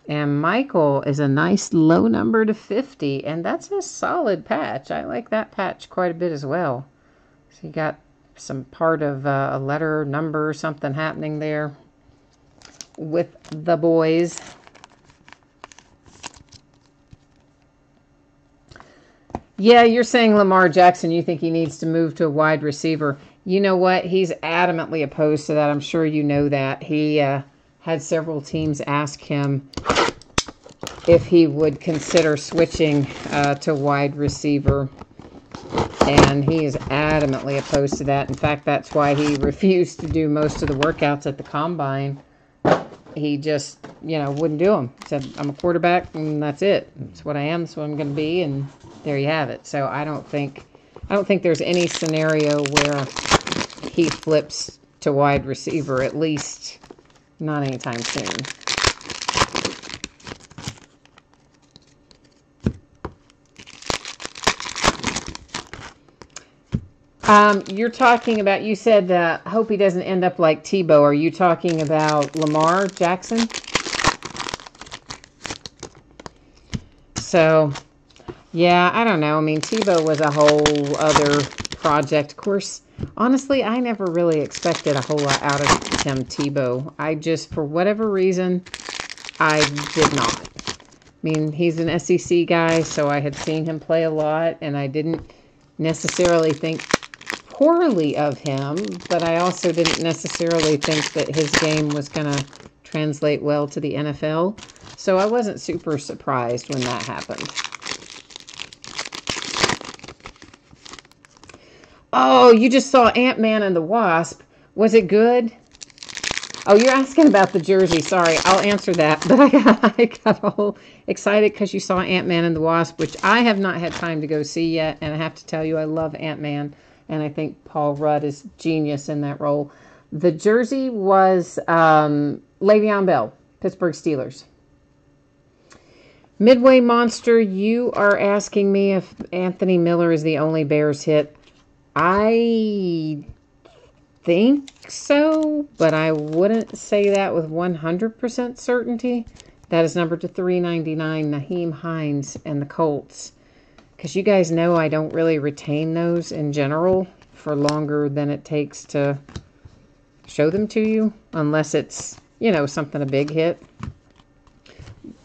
And Michael is a nice low number to 50. And that's a solid patch. I like that patch quite a bit as well. So you got some part of a letter, number, something happening there with the boys. Yeah, you're saying Lamar Jackson, you think he needs to move to a wide receiver. You know what? He's adamantly opposed to that. I'm sure you know that. He had several teams ask him if he would consider switching to wide receiver. And he is adamantly opposed to that. In fact, that's why he refused to do most of the workouts at the combine. He just, wouldn't do them. He said, I'm a quarterback and that's it. That's what I am. That's what I'm going to be. And there you have it. So I don't think there's any scenario where he flips to wide receiver, at least not anytime soon. You're talking about, you said, hope he doesn't end up like Tebow. Are you talking about Lamar Jackson? So, yeah, I don't know. I mean, Tebow was a whole other project. Of course, honestly, I never really expected a whole lot out of Tim Tebow. I just, for whatever reason, I did not. I mean, he's an SEC guy, so I had seen him play a lot, and I didn't necessarily think poorly of him, but I also didn't necessarily think that his game was going to translate well to the NFL. So I wasn't super surprised when that happened. Oh, you just saw Ant-Man and the Wasp. Was it good? Oh, you're asking about the jersey. Sorry, I'll answer that. But I got all excited because you saw Ant-Man and the Wasp, which I have not had time to go see yet. And I have to tell you, I love Ant-Man. And I think Paul Rudd is genius in that role. The jersey was Le'Veon Bell, Pittsburgh Steelers. Midway Monster, you are asking me if Anthony Miller is the only Bears hit. I think so, but I wouldn't say that with 100% certainty. That is number to 399, Nyheim Hines and the Colts. Because you guys know I don't really retain those in general for longer than it takes to show them to you, unless it's, you know, something a big hit.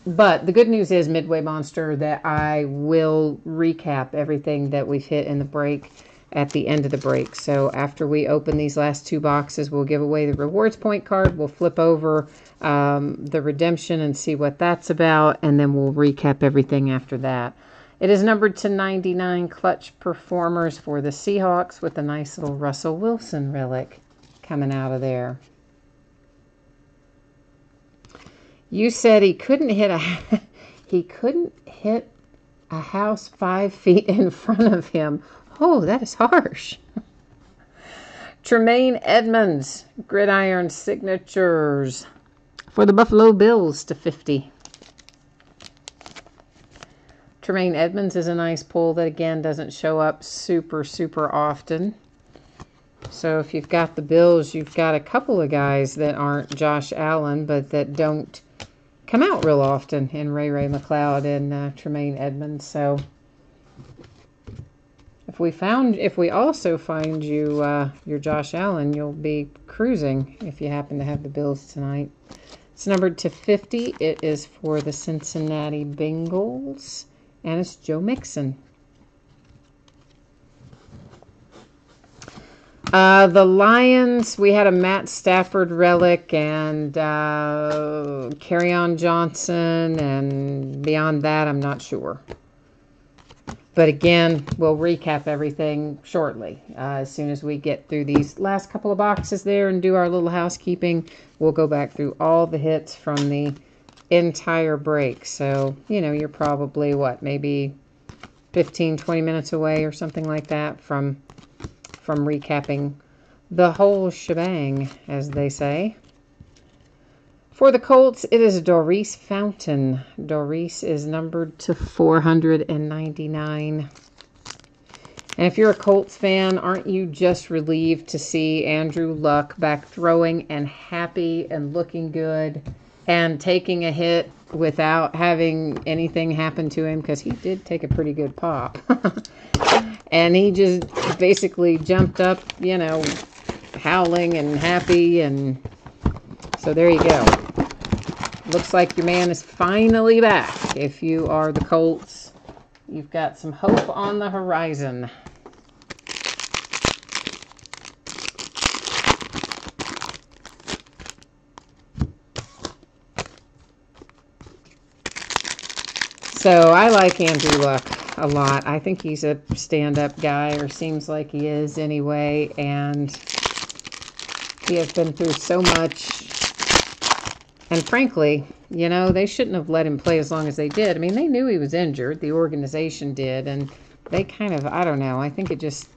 But the good news is, Midway Monster, that I will recap everything that we've hit in the break at the end of the break. So after we open these last two boxes, we'll give away the rewards point card. We'll flip over the redemption and see what that's about, and then we'll recap everything after that. It is numbered to 99 clutch performers for the Seahawks with a nice little Russell Wilson relic coming out of there. You said he couldn't hit a house 5 feet in front of him. Oh, that is harsh. Tremaine Edmonds, Gridiron Signatures for the Buffalo Bills to 50. Tremaine Edmonds is a nice pull that, again, doesn't show up super, super often. So if you've got the Bills, you've got a couple of guys that aren't Josh Allen, but that don't come out real often in Ray McCloud and Tremaine Edmonds. So if we also find you your Josh Allen, you'll be cruising if you happen to have the Bills tonight. It's numbered to 50. It is for the Cincinnati Bengals, and it's Joe Mixon. The Lions, we had a Matt Stafford relic and Kerryon Johnson, and beyond that, I'm not sure. But again, we'll recap everything shortly. As soon as we get through these last couple of boxes there and do our little housekeeping, we'll go back through all the hits from the entire break. So, you know, you're probably, maybe 15, 20 minutes away or something like that from recapping the whole shebang, as they say. For the Colts, it is Doris Fountain. Doris is numbered to 499. And if you're a Colts fan, aren't you just relieved to see Andrew Luck back throwing and happy and looking good and taking a hit without having anything happen to him? Because he did take a pretty good pop. And he just basically jumped up, you know, howling and happy. And so there you go. Looks like your man is finally back. If you are the Colts, you've got some hope on the horizon. So I like Andrew Luck a lot. I think he's a stand-up guy, or seems like he is anyway, and he has been through so much. And frankly, you know, they shouldn't have let him play as long as they did. I mean, they knew he was injured. The organization did, and they kind of, I don't know, I think it just,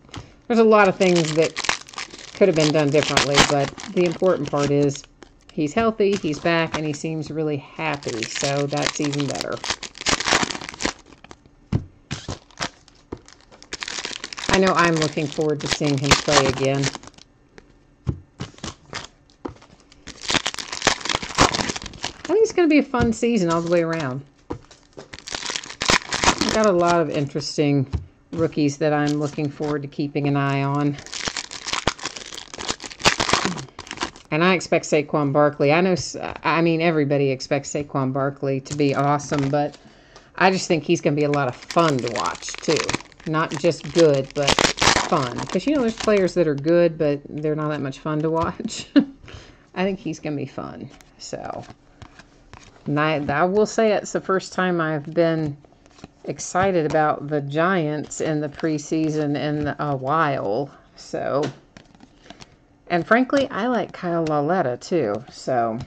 there's a lot of things that could have been done differently, but the important part is he's healthy, he's back, and he seems really happy, so that's even better. I know I'm looking forward to seeing him play again. I think it's going to be a fun season all the way around. I've got a lot of interesting rookies that I'm looking forward to keeping an eye on. And I expect Saquon Barkley. I mean, everybody expects Saquon Barkley to be awesome, but I just think he's going to be a lot of fun to watch, too. Not just good, but fun. Because, you know, there's players that are good, but they're not that much fun to watch. I think he's going to be fun. So, and I will say it's the first time I've been excited about the Giants in the preseason in a while. So, And frankly, I like Kyle Lauletta too, so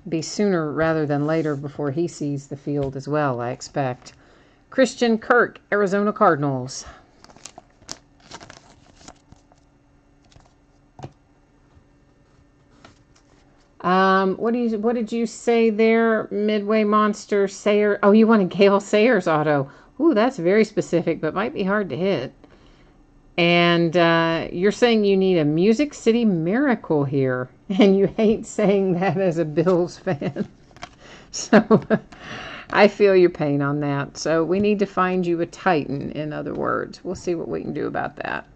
be sooner rather than later before he sees the field as well, I expect. Christian Kirk, Arizona Cardinals. What did you say there, Midway Monster Sayer? Oh, you wanted Gale Sayers auto. Ooh, that's very specific, but might be hard to hit. And you're saying you need a Music City Miracle here, and you hate saying that as a Bills fan. So I feel your pain on that. So we need to find you a Titan, in other words. We'll see what we can do about that.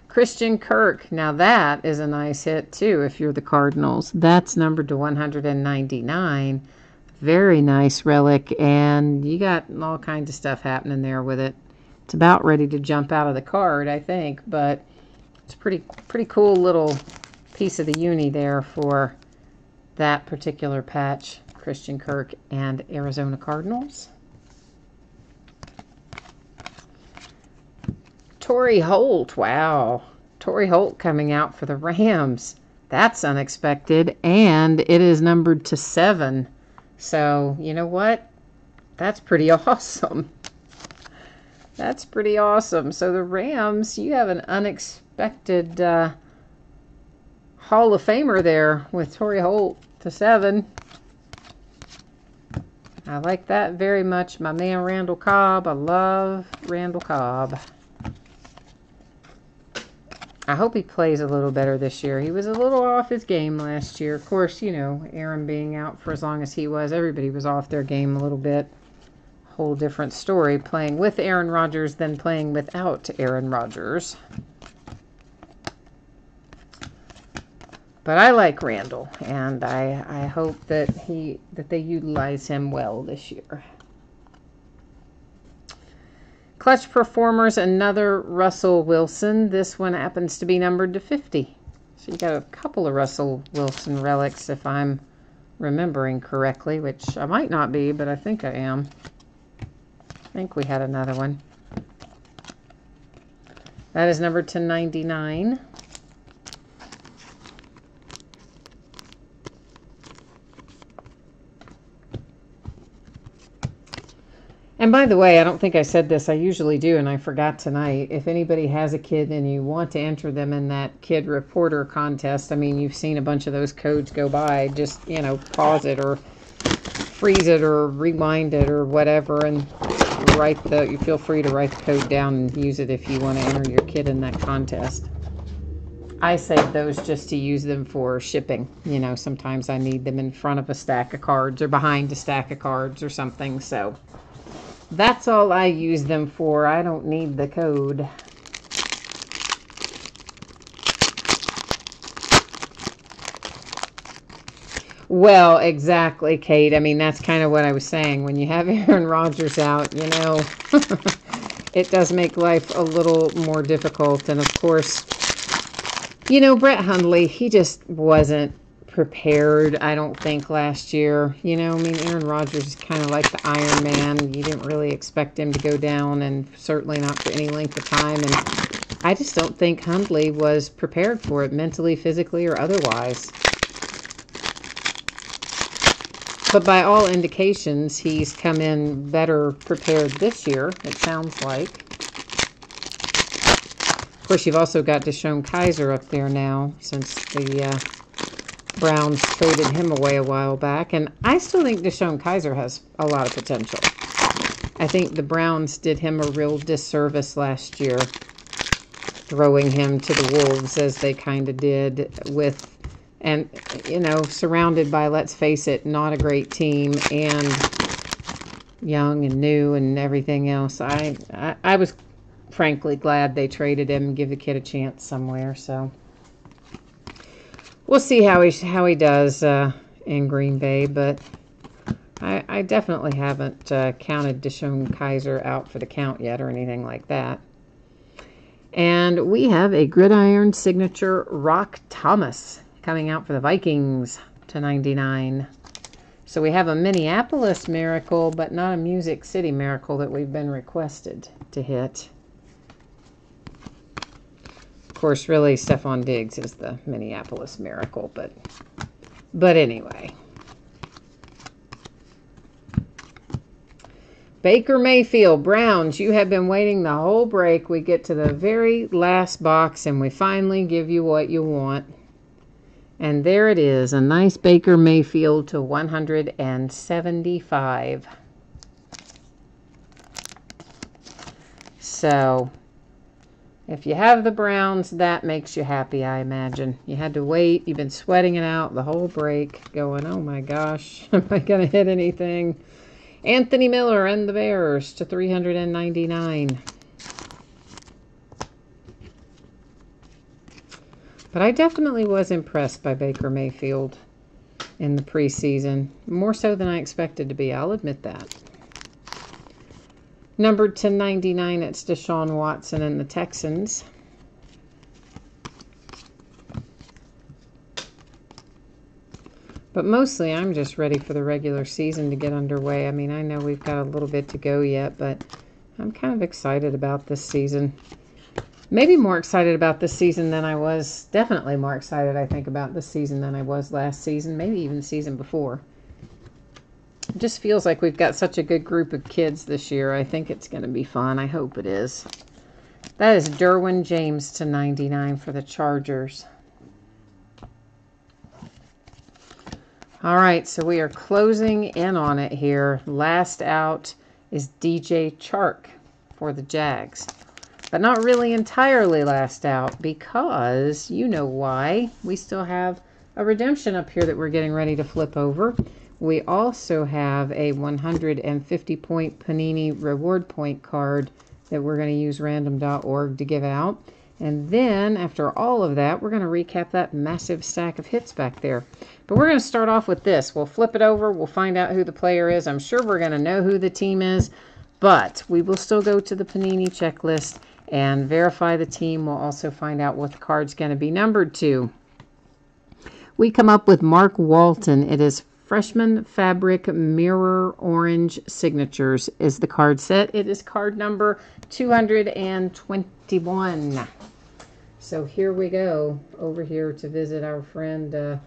Christian Kirk. Now that is a nice hit too if you're the Cardinals. That's numbered to 199. Very nice relic, and you got all kinds of stuff happening there with it. It's about ready to jump out of the card, I think, but it's a pretty cool little piece of the uni there for that particular patch. Christian Kirk and Arizona Cardinals. Torrey Holt. Wow. Torrey Holt coming out for the Rams. That's unexpected, and it is numbered to 7. So, you know what? That's pretty awesome. That's pretty awesome. So the Rams, you have an unexpected Hall of Famer there with Torrey Holt to 7. I like that very much. My man Randall Cobb. I love Randall Cobb. I hope he plays a little better this year. He was a little off his game last year. Of course, you know, Aaron being out for as long as he was, everybody was off their game a little bit. Whole different story playing with Aaron Rodgers than playing without Aaron Rodgers. But I like Randall, and I hope that they utilize him well this year. Clutch Performers, another Russell Wilson. This one happens to be numbered to 50. So you got a couple of Russell Wilson relics if I'm remembering correctly, which I might not be, but I think I am. I think we had another one. That is numbered to 99. And by the way, I don't think I said this. I usually do, and I forgot tonight. If anybody has a kid and you want to enter them in that kid reporter contest, I mean, you've seen a bunch of those codes go by. Just, you know, pause it or freeze it or rewind it or whatever, and you feel free to write the code down and use it if you want to enter your kid in that contest. I save those just to use them for shipping. You know, sometimes I need them in front of a stack of cards or behind a stack of cards or something, so that's all I use them for. I don't need the code. Well, exactly, Kate. I mean, that's kind of what I was saying. When you have Aaron Rodgers out, you know, it does make life a little more difficult. And of course, you know, Brett Hundley, he just wasn't prepared, I don't think, last year. You know, I mean, Aaron Rodgers is kind of like the Iron Man. You didn't really expect him to go down, and certainly not for any length of time. And I just don't think Hundley was prepared for it, mentally, physically, or otherwise. But by all indications, he's come in better prepared this year, it sounds like. Of course, you've also got Deshaun Kaiser up there now, since the Browns traded him away a while back. And I still think Deshaun Kaiser has a lot of potential. I think the Browns did him a real disservice last year, throwing him to the Wolves as they kind of did with, and, you know, surrounded by, let's face it, not a great team and young and new and everything else. I was frankly glad they traded him and give the kid a chance somewhere. So we'll see how he does in Green Bay, but I definitely haven't counted Deshaun Kaiser out for the count yet or anything like that. And we have a Gridiron signature Rock Thomas coming out for the Vikings to 99. So we have a Minneapolis Miracle, but not a Music City Miracle that we've been requested to hit. course, really, Stephon Diggs is the Minneapolis Miracle, but anyway. Baker Mayfield, Browns, you have been waiting the whole break. We get to the very last box, and we finally give you what you want. And there it is, a nice Baker Mayfield to 175. So, if you have the Browns, that makes you happy, I imagine. You had to wait. You've been sweating it out the whole break, going, oh my gosh, am I going to hit anything? Anthony Miller and the Bears to 399. But I definitely was impressed by Baker Mayfield in the preseason. More so than I expected to be, I'll admit that. Numbered to 99, it's Deshaun Watson and the Texans. But mostly, I'm just ready for the regular season to get underway. I mean, I know we've got a little bit to go yet, but I'm kind of excited about this season. Maybe more excited about this season than I was. Definitely more excited, I think, about this season than I was last season. Maybe even the season before. It just feels like we've got such a good group of kids this year. I think it's going to be fun. I hope it is. That is Derwin James to 99 for the Chargers. All right, so we are closing in on it here. Last out is DJ Chark for the Jags. But not really entirely last out, because you know why. We still have a redemption up here that we're getting ready to flip over. We also have a 150-point Panini reward point card that we're going to use random.org to give out. And then, after all of that, we're going to recap that massive stack of hits back there. But we're going to start off with this. We'll flip it over. We'll find out who the player is. I'm sure we're going to know who the team is. But we will still go to the Panini checklist and verify the team. We'll also find out what the card's going to be numbered to. We come up with Mark Walton. It is Freshman Fabric Mirror Orange Signatures is the card set. It is card number 221. So here we go, over here to visit our friend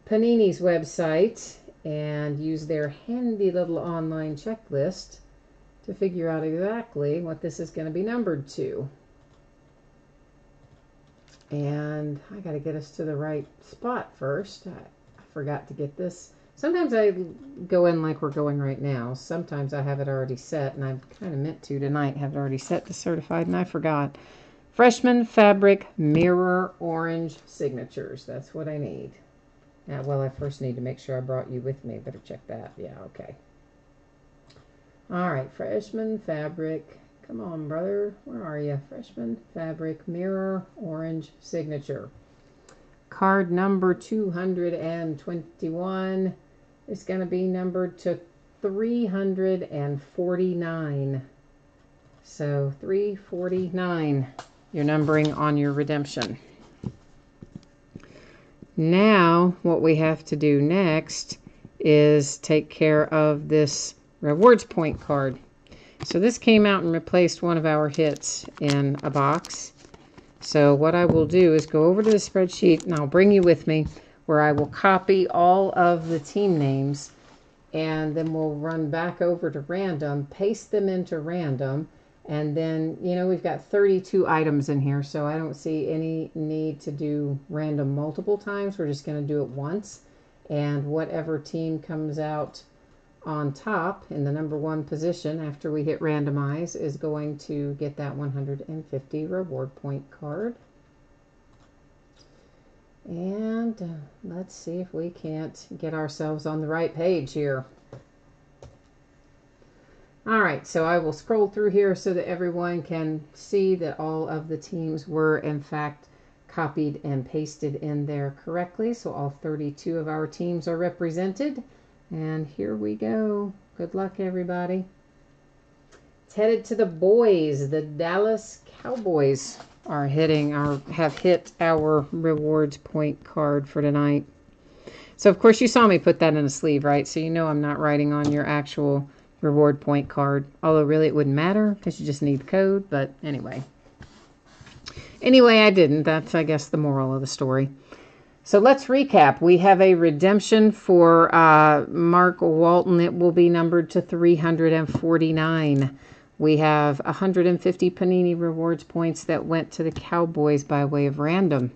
Panini's website and use their handy little online checklist to figure out exactly what this is going to be numbered to. And I got to get us to the right spot first. I forgot to get this. Sometimes I go in like we're going right now. Sometimes I have it already set, and I kind of meant to tonight have it already set to certified, and I forgot. Freshman Fabric Mirror Orange Signatures. That's what I need. Now, well, I first need to make sure I brought you with me. Better check that. Yeah, okay. All right, Freshman Fabric. Come on, brother. Where are you? Freshman Fabric Mirror Orange Signature. Card number 221 is going to be numbered to 349. So 349, your numbering on your redemption. Now, what we have to do next is take care of this rewards point card. So this came out and replaced one of our hits in a box. So what I will do is go over to the spreadsheet, and I'll bring you with me, where I will copy all of the team names, and then we'll run back over to random, paste them into random, and then, you know, we've got 32 items in here, so I don't see any need to do random multiple times. We're just going to do it once, and whatever team comes out on top in the number one position after we hit randomize is going to get that 150 reward point card. And let's see if we can't get ourselves on the right page here. All right, so I will scroll through here so that everyone can see that all of the teams were in fact copied and pasted in there correctly. So all 32 of our teams are represented. And here we go. Good luck, everybody. It's headed to the boys. The Dallas Cowboys are have hit our rewards point card for tonight. So, of course, you saw me put that in a sleeve, right? So you know I'm not writing on your actual reward point card. Although, really, it wouldn't matter because you just need the code. But anyway. Anyway, I didn't. That's, I guess, the moral of the story. So let's recap. We have a redemption for Mark Walton. It will be numbered to 349. We have 150 Panini Rewards points that went to the Cowboys by way of random.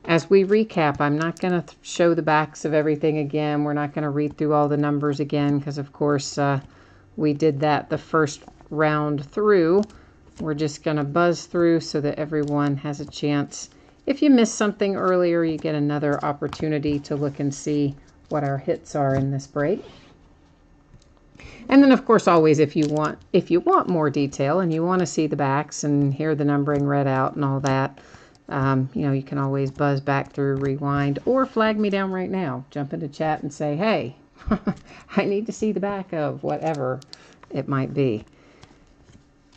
As we recap, I'm not going to show the backs of everything again. We're not going to read through all the numbers again because, of course, we did that the first round through. We're just going to buzz through so that everyone has a chance. If you missed something earlier, you get another opportunity to look and see what our hits are in this break. And then, of course, always, if you want more detail and you want to see the backs and hear the numbering read out and all that, you can always buzz back through, rewind, or flag me down right now. Jump into chat and say, hey, I need to see the back of whatever it might be.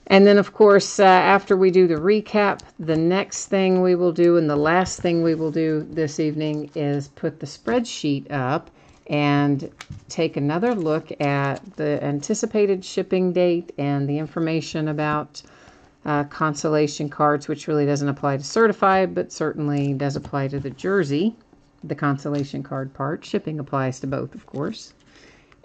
And then, of course, after we do the recap, the next thing we will do and the last thing we will do this evening is put the spreadsheet up and take another look at the anticipated shipping date and the information about consolation cards, which really doesn't apply to certified, but certainly does apply to the jersey, the consolation card part. Shipping applies to both, of course.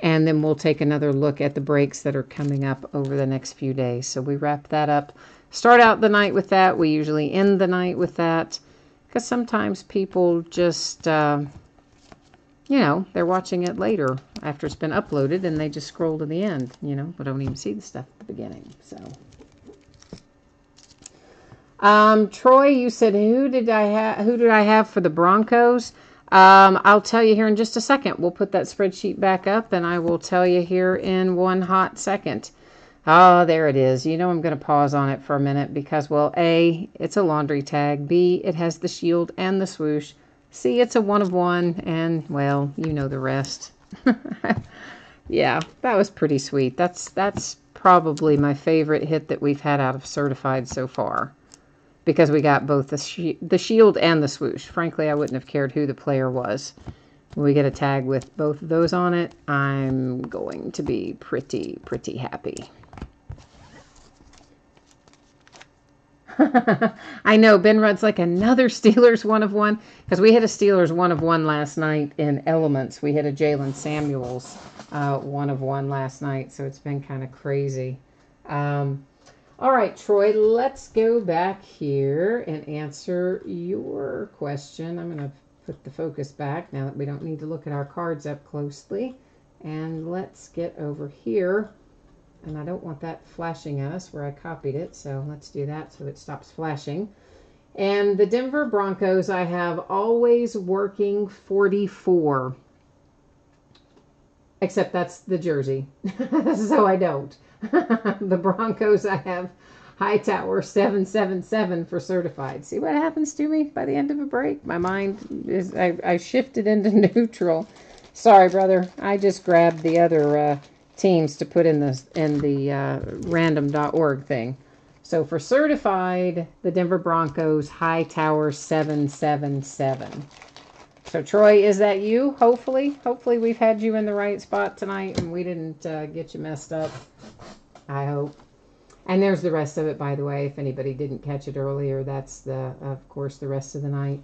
And then we'll take another look at the breaks that are coming up over the next few days. So we wrap that up. Start out the night with that. We usually end the night with that because sometimes people just, they're watching it later after it's been uploaded and they just scroll to the end, but don't even see the stuff at the beginning. So, Troy, you said, who did I have for the Broncos? I'll tell you here in just a second. We'll put that spreadsheet back up and I will tell you here in one hot second. Oh, there it is. I'm going to pause on it for a minute because, well, A, it's a laundry tag. B, it has the shield and the swoosh. C, it's a 1 of 1. And, well, you know the rest. Yeah, that was pretty sweet. That's probably my favorite hit that we've had out of certified so far. Because we got both the shield and the swoosh. Frankly, I wouldn't have cared who the player was. When we get a tag with both of those on it, I'm going to be pretty happy. I know, Ben Rudd's like another Steelers 1 of 1. Because we hit a Steelers 1 of 1 last night in Elements. We hit a Jalen Samuels 1 of 1 last night. So it's been kind of crazy. All right, Troy, let's go back here and answer your question. I'm going to put the focus back now that we don't need to look at our cards up closely. And let's get over here. And I don't want that flashing at us where I copied it, so let's do that so it stops flashing. And the Denver Broncos, I have always working 44. Except that's the jersey, so I don't. The Broncos, I have Hightower 777 for certified. See what happens to me by the end of a break? My mind is, I shifted into neutral. Sorry, brother. I just grabbed the other teams to put in the random.org thing. So for certified, the Denver Broncos, Hightower 777. So Troy, is that you? Hopefully we've had you in the right spot tonight and we didn't get you messed up. I hope. And there's the rest of it, by the way. If anybody didn't catch it earlier, that's of course, the rest of the night.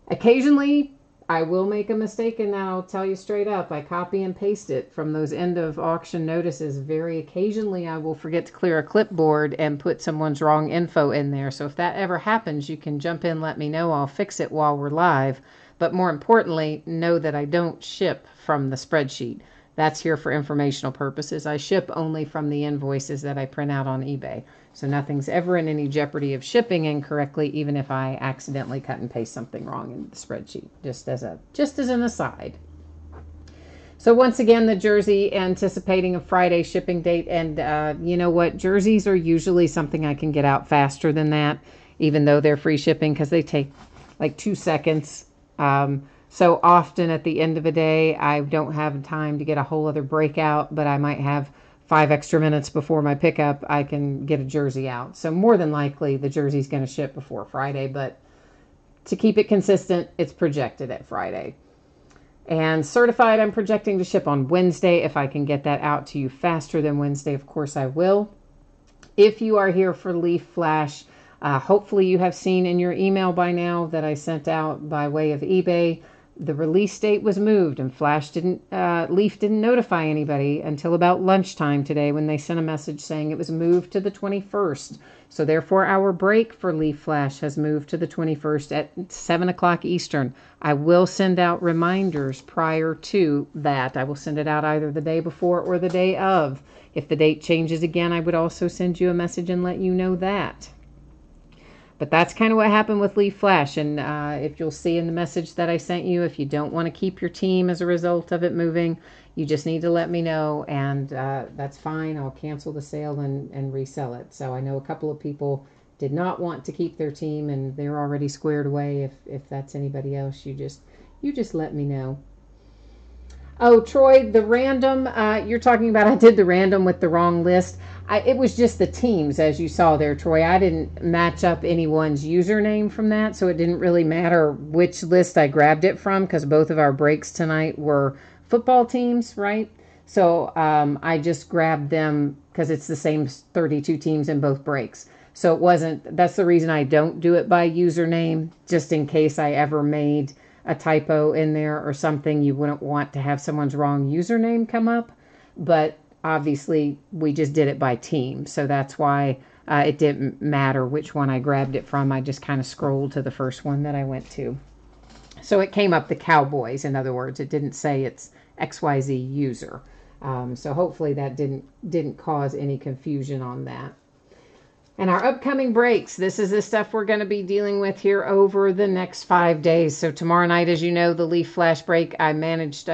Occasionally, I will make a mistake in that. I'll tell you straight up. I copy and paste it from those end of auction notices. Very occasionally, I will forget to clear a clipboard and put someone's wrong info in there. So if that ever happens, you can jump in, let me know. I'll fix it while we're live. But more importantly, know that I don't ship from the spreadsheet. That's here for informational purposes. I ship only from the invoices that I print out on eBay. So nothing's ever in any jeopardy of shipping incorrectly, even if I accidentally cut and paste something wrong in the spreadsheet, just as an aside. So once again, the jersey, anticipating a Friday shipping date. And you know what? Jerseys are usually something I can get out faster than that, even though they're free shipping, because they take like 2 seconds. So often at the end of a day, I don't have time to get a whole other breakout, but I might have 5 extra minutes before my pickup. I can get a jersey out. So more than likely, the jersey's going to ship before Friday, but to keep it consistent, it's projected at Friday. And certified, I'm projecting to ship on Wednesday. If I can get that out to you faster than Wednesday, of course I will. If you are here for Leaf Flash, Hopefully you have seen in your email by now that I sent out by way of eBay. The release date was moved, and Leaf didn't notify anybody until about lunchtime today when they sent a message saying it was moved to the 21st. So therefore our break for Leaf Flash has moved to the 21st at 7 o'clock Eastern. I will send out reminders prior to that. I will send it out either the day before or the day of. If the date changes again, I would also send you a message and let you know that. But that's kind of what happened with Leaf Flash. And if you'll see in the message that I sent you, if you don't want to keep your team as a result of it moving, you just need to let me know. And that's fine. I'll cancel the sale and resell it. So I know a couple of people did not want to keep their team, and they're already squared away. If that's anybody else, you just let me know. Oh, Troy, the random, you're talking about I did the random with the wrong list. It was just the teams, as you saw there, Troy. I didn't match up anyone's username from that, so it didn't really matter which list I grabbed it from because both of our breaks tonight were football teams, right? So I just grabbed them because it's the same 32 teams in both breaks. So it wasn't, that's the reason I don't do it by username, just in case I ever made a typo in there or something. You wouldn't want to have someone's wrong username come up, but obviously we just did it by team, so that's why it didn't matter which one I grabbed it from. I just kind of scrolled to the first one that I went to, so it came up the Cowboys. In other words, it didn't say it's XYZ user, so hopefully that didn't cause any confusion on that. And our upcoming breaks, this is the stuff we're going to be dealing with here over the next 5 days. So tomorrow night, as you know, the Leaf Flash break, I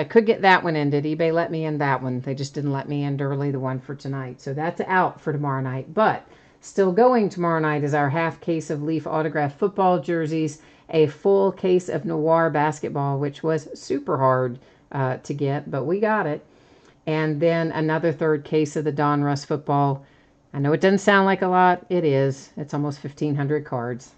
could get that one ended. eBay let me end that one. They just didn't let me end early the one for tonight. So that's out for tomorrow night. But still going tomorrow night is our half case of Leaf autographed football jerseys, a full case of Noir basketball, which was super hard to get, but we got it. And then another third case of the Donruss football. I know it doesn't sound like a lot. It is. It's almost 1,500 cards.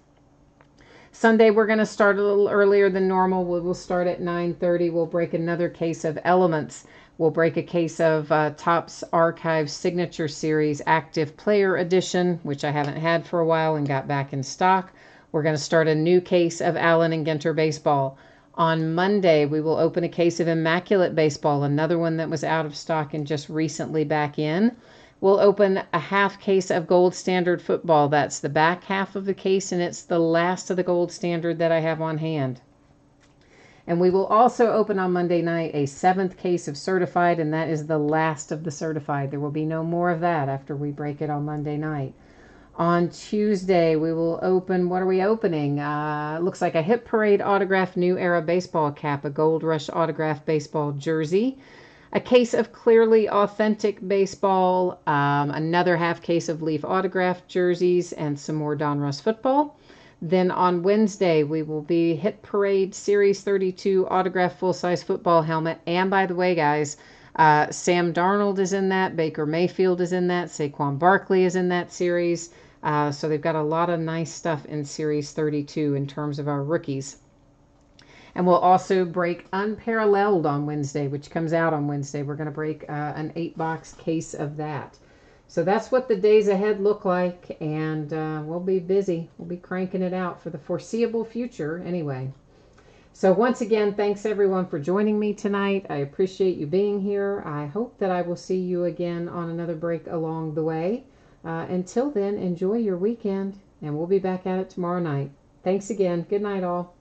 Sunday, we're going to start a little earlier than normal. We'll start at 9:30. We'll break another case of Elements. We'll break a case of Topps Archive Signature Series Active Player Edition, which I haven't had for a while and got back in stock. We're going to start a new case of Allen and Ginter Baseball. On Monday, we will open a case of Immaculate Baseball, another one that was out of stock and just recently back in. We'll open a half case of Gold Standard Football. That's the back half of the case, and it's the last of the Gold Standard that I have on hand. And we will also open on Monday night a 7th case of Certified, and that is the last of the Certified. There will be no more of that after we break it on Monday night. On Tuesday, we will open, what are we opening? Looks like a Hit Parade autographed New Era baseball cap, a Gold Rush autographed baseball jersey, a case of Clearly Authentic baseball, another half case of Leaf autographed jerseys, and some more Donruss football. Then on Wednesday, we will be Hit Parade Series 32 autographed full-size football helmet. And by the way, guys, Sam Darnold is in that, Baker Mayfield is in that, Saquon Barkley is in that series. So they've got a lot of nice stuff in Series 32 in terms of our rookies. And we'll also break Unparalleled on Wednesday, which comes out on Wednesday. We're going to break an 8-box case of that. So that's what the days ahead look like, and we'll be busy. We'll be cranking it out for the foreseeable future anyway. So once again, thanks everyone for joining me tonight. I appreciate you being here. I hope that I will see you again on another break along the way. Until then, enjoy your weekend, and we'll be back at it tomorrow night. Thanks again. Good night, all.